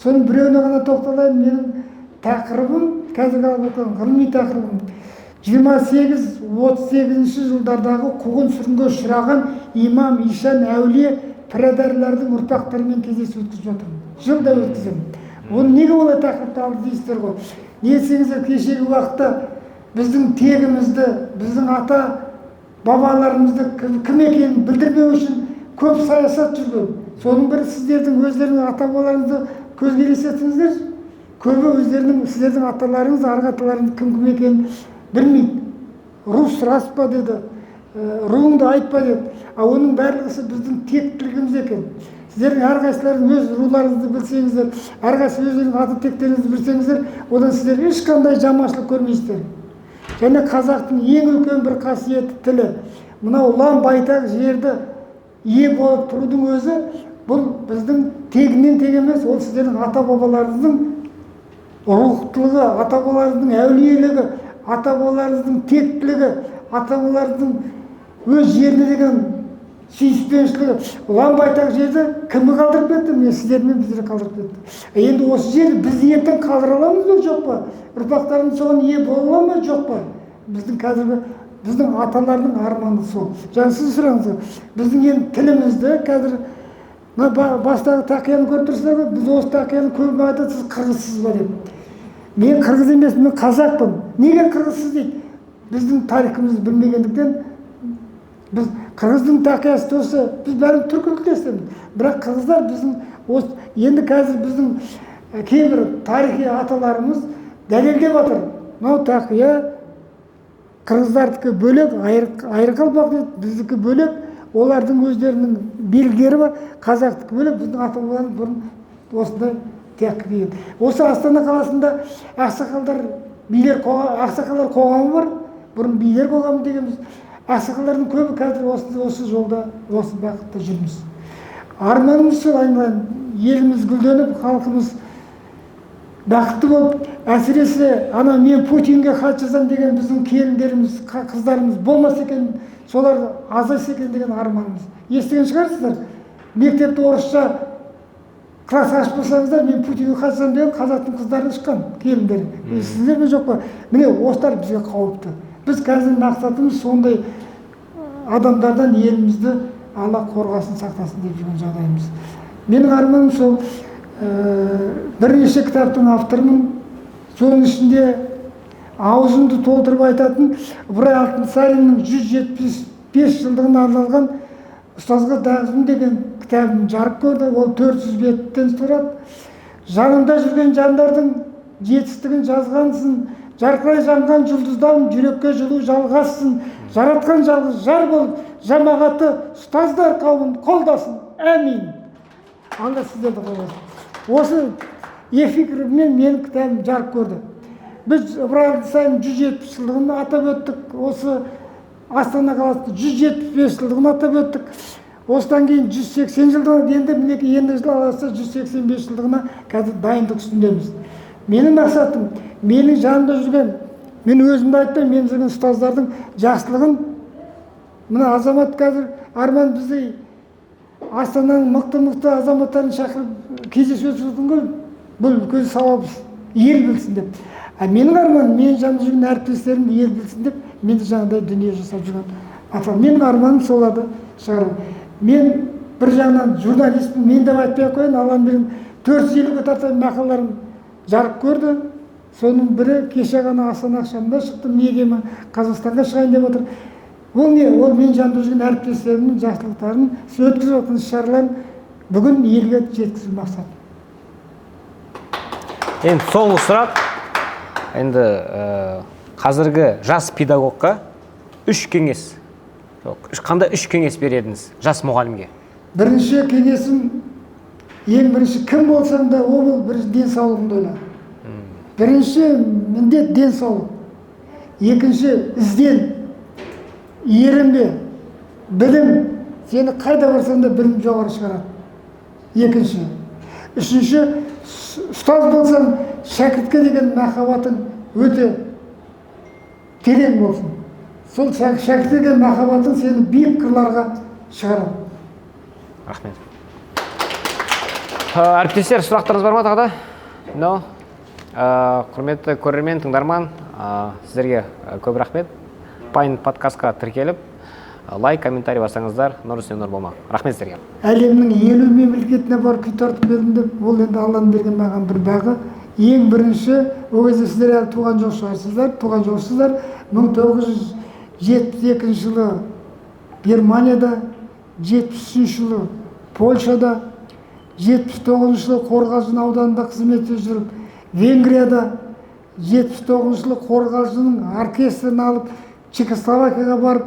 Соның біреуіне ғана тоқталайын. Менің тақырыбым, қазіргі алып отырған ғылыми тақырыбым 28-38 жылдардағы қуғын сүргінге ұшыраған имам Ишан әулие пірадарлардың ұрпақтарымен кездесу өткізіп жатырмын. Жылда өткіземін. Оны неге олай тақырыпты алды дейсіздер ғой? Не десеңіздер, кешегі уақытта біздің тегімізді, біздің ата бабаларымызды кім екенін білдірмеу үшін көп саясат жүрген. Соның бірі сіздердің өздерінің ата бабаларыңызды көзге елестетіңіздер. Көбі өздерінің, сіздердің аталарыңыз, арғы аталарыңыз кім екенін білмейді. Рус рас па деді, руыңды айтпа деді. Оның барлығы біздің тектілігіміз екен. Сіздердің әрқайсыларың өз руларыңызды білсеңіздер, әрқайсы өздерінің аты тектеріңізді білсеңіздер, одан сіздер ешқандай жаманшылық көрмейсіздер. Және қазақтың ең үлкен бір қасиеті тілі. Мынау ұлан байтақ жерді ие болып тұрудың өзі, бұл біздің тегінен тег емес, ол сіздердің ата бабаларыңыздың рухтылығы, ата бабаларыңыздың әулиелігі, ата бабаларыңыздың тектілігі, ата бабаларыңыздың өз жеріне деген сүйіспеншілігі. Ұлан байтақ жерді кімі қалдырып кетті? Мен сіздермен біздер қалдырып кетті. Енді осы жерді біз ертең қалдыра аламыз ба, жоқ па? Ұрпақтарымыз соған ие бола ала ма, жоқ па? Біздің аталардың арманы сол. Жаңа сіз сұраңыз, біздің енді тілімізді қазір бастағы тақияны көріп тұрсыздар ғой, біз осы тақияны көбіне айтады, сіз қырғызсыз ба деп. мен қырғыз емеспін, мен қазақпын. Неге қырғызсыз дейді? Біздің тарихымызды білмегендіктен біз қырғыздың тақиясы осы, біз бәрін түркілдесеміз. Бірақ қырғыздар біздің енді қазір біздің кейбір тарихи аталарымыз дәлелдеп жатыр. Мынау тақия қырғыздардікі бөлек, айырқалпақ дейді, біздікі бөлек, олардың өздерінің белгілері бар, қазақтікі бөлек, біздің ата-бабаларымыз бұрын осындай тақия киген. Осы Астана қаласында ақсақалдар қоғамы бар, бұрын билер қоғамы дегенбіз. Ақсақалдардың көбі қазір осы жолда, осы бағытта жүрміз. Арманымыз сол, айналайын, еліміз гүлденіп, халқымыз бақытты болып, әсіресе ана мен Путинге хат жазам деген біздің келіндеріміз, қыздарымыз болмаса екен, солар азайса екен деген арманымыз. Естіген шығарсыздар, мектепті орысша класс ашып болсаңыздар, мен Путинге хат жазам деген қазақтың қыздары шыққан, келіндер. Сіздер ме жоқ па? Міне осылар бізге қауіпті. Біз қазір мақсатымыз сондай адамдардан елімізді Алла қорғасын, сақтасын деп жүрген жағдайымыз. Менің арманым сол, бірнеше кітаптың авторымын. Соның ішінде аузымды толтырып айтатын Ыбырай Алтынсариннің 175 жылдығына арналған ұстазға тағзым деген кітабын жарық көрді. Ол 400 беттен тұрады. Жанында жүрген жандардың жетістігін жазғансың, жарқырай жанған жұлдыздан жүрекке жылу жалғассың, жаратқан жалғыз жар болып, жамағаты ұстаздар қауымын қолдасын. Әмин. Алла сіздерді қолдасын. Осы ефикірмен менің кітабым жарық көрді. Біз Ыбырай Алтынсариннің 170 жылдығын атап өттік. Осы Астана қаласында 175 жылдығын атап өттік. Осыдан кейін 180 жылдығына, енді жыл аласа 185 жылдығына қазір дайындық үстіндеміз. Менің мақсатым, менің жанымда жүрген, мен өзімді айтпаймын, мен жүрген ұстаздардың жақсылығын, мына азамат қазір Арман біздей Астананың мықты азаматтарын шақырып кездесу өткіздің ғой, бұл үлкен сауабыз, ел білсін деп. Менің арманым, менің жанымда жүрген әріптестерім ел білсін деп, мен жаңағыдай дүние жасап жүрген. Менің арманым соларды шығару. Мен бір жағынан журналистпін, мен деп айтпай қойын, Аллам берген 450-ге тарта мақалаларым жарық көрді. Соның бірі кеше ғана Астана ақшамында шықтым, неге ме Қазақстанға шығайын деп отыр. Ол не? Ол мен жанымда жүрген әріптестерімнің жақсылықтарын, өткізіп жатқан іс-шараларын бүгін елге жеткізу мақсат. Енді соңғы сұрақ, енді қазіргі жас педагогқа 3 кеңес, қандай 3 кеңес бередіңіз жас мұғалімге? Бірінші кеңесім, ең бірінші кім болсаң да, ол бірінші денсаулығыңды ойла. Бірінші міндет денсаулық. Екінші ізден, ерінбе, білім, сені қайда барсаң да білім жоғары шығарады. Екінші. Үшінші, ұстаз болсаң, шәкіртке деген махаббатың өте терең болсын. Сол шәкіртке деген махаббатың сені биік қырларға шығарады. Рахмет. Әріптестер, сұрақтарыңыз бар ма тағы да? Құрметті көрермен, тыңдарман, сіздерге көп рахмет. Пайн подкастқа тіркеліп, лайк, комментарий бассаңыздар, нұр үстіне нұр болмақ. Рахмет сіздерге. Әлемнің 50 мемлекетіне барып күй тартып бердім деп, ол енді Алланың берген маған бір бағы. Ең бірінші, ол кезде сіздер әлі туған жоқ шығарсыздар, туған жоқсыздар. 1972 жылы Германияда, 73 жылы Польшада, 79 жылы Қорғалжын ауданында қызмет жүріп, Венгрияда 79 жылы Қорғалжының оркестрін алып, Чехословакияға барып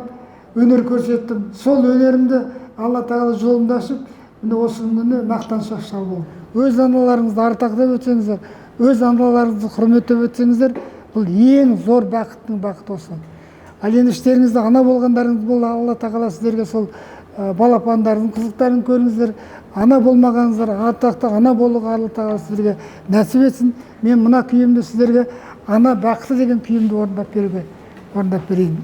өнер көрсеттім. Сол өнерімді Алла тағала жолымды ашып, осы күні мақтаншақ шал болды. Өз аналарыңызды ардақтап өтсеңіздер, өз аналарыңызды құрметтеп өтсеңіздер, бұл ең зор бақыттың бақыты осы. Ал енді іштеріңізде ана болғандарыңыз бол, Алла тағала сіздерге сол балапандардың қызықтарын көріңіздер. Ана болмағаныңыздар, атақты ана болуға Алла тағала сіздерге нәсіп етсін. Мен мына күйімді сіздерге ана бақыты деген күйімді орындап берейін.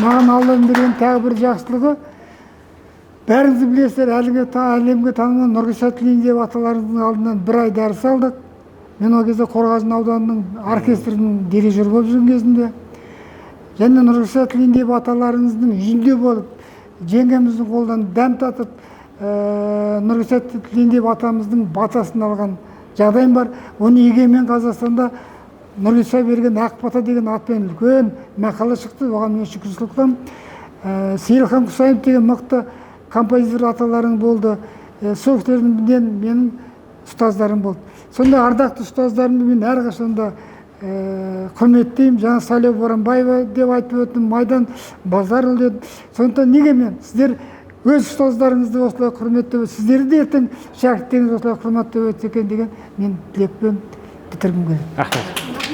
маған Алланың берген тағы бір жақсылығы, бәріңіз білесіздер, әлемге танымал Нұрғиса Тілейін деп аталарыңыздың алдынан бір ай дәріс алдық. Мен ол кезде Қорғалжын ауданының оркестрінің дирижері болып жүрген кезінде, және Нұрғиса Тілейін деп аталарыңыздың үйінде болып, жеңгеміздің қолынан дәм татып, Нұрғиса Тілейін деп атамыздың батасын алған жағдайым бар. Оны Егемен Қазақстанда Нұрғиса берген ақ бата деген атпен үлкен мақала шықты. Оған мен шүкіршілік қыламын. Сейілхан Құсайынов деген мықты композитор аталарың болды. Сол кісілерден менің ұстаздарым болды. Сонда ардақты ұстаздарымды мен әрқашанда құрметтеймін. Жаңа Сәуле Боранбаева деп айтып өттім, Майдан Базарұлы деді. Сондықтан неге мен сіздер өз ұстаздарыңызды осылай құрметтеп, сіздерді де ертең шәкірттеріңіз осылай құрметтеп өтсе екен деген мен тілекпен бітіргім келеді. Рахмет.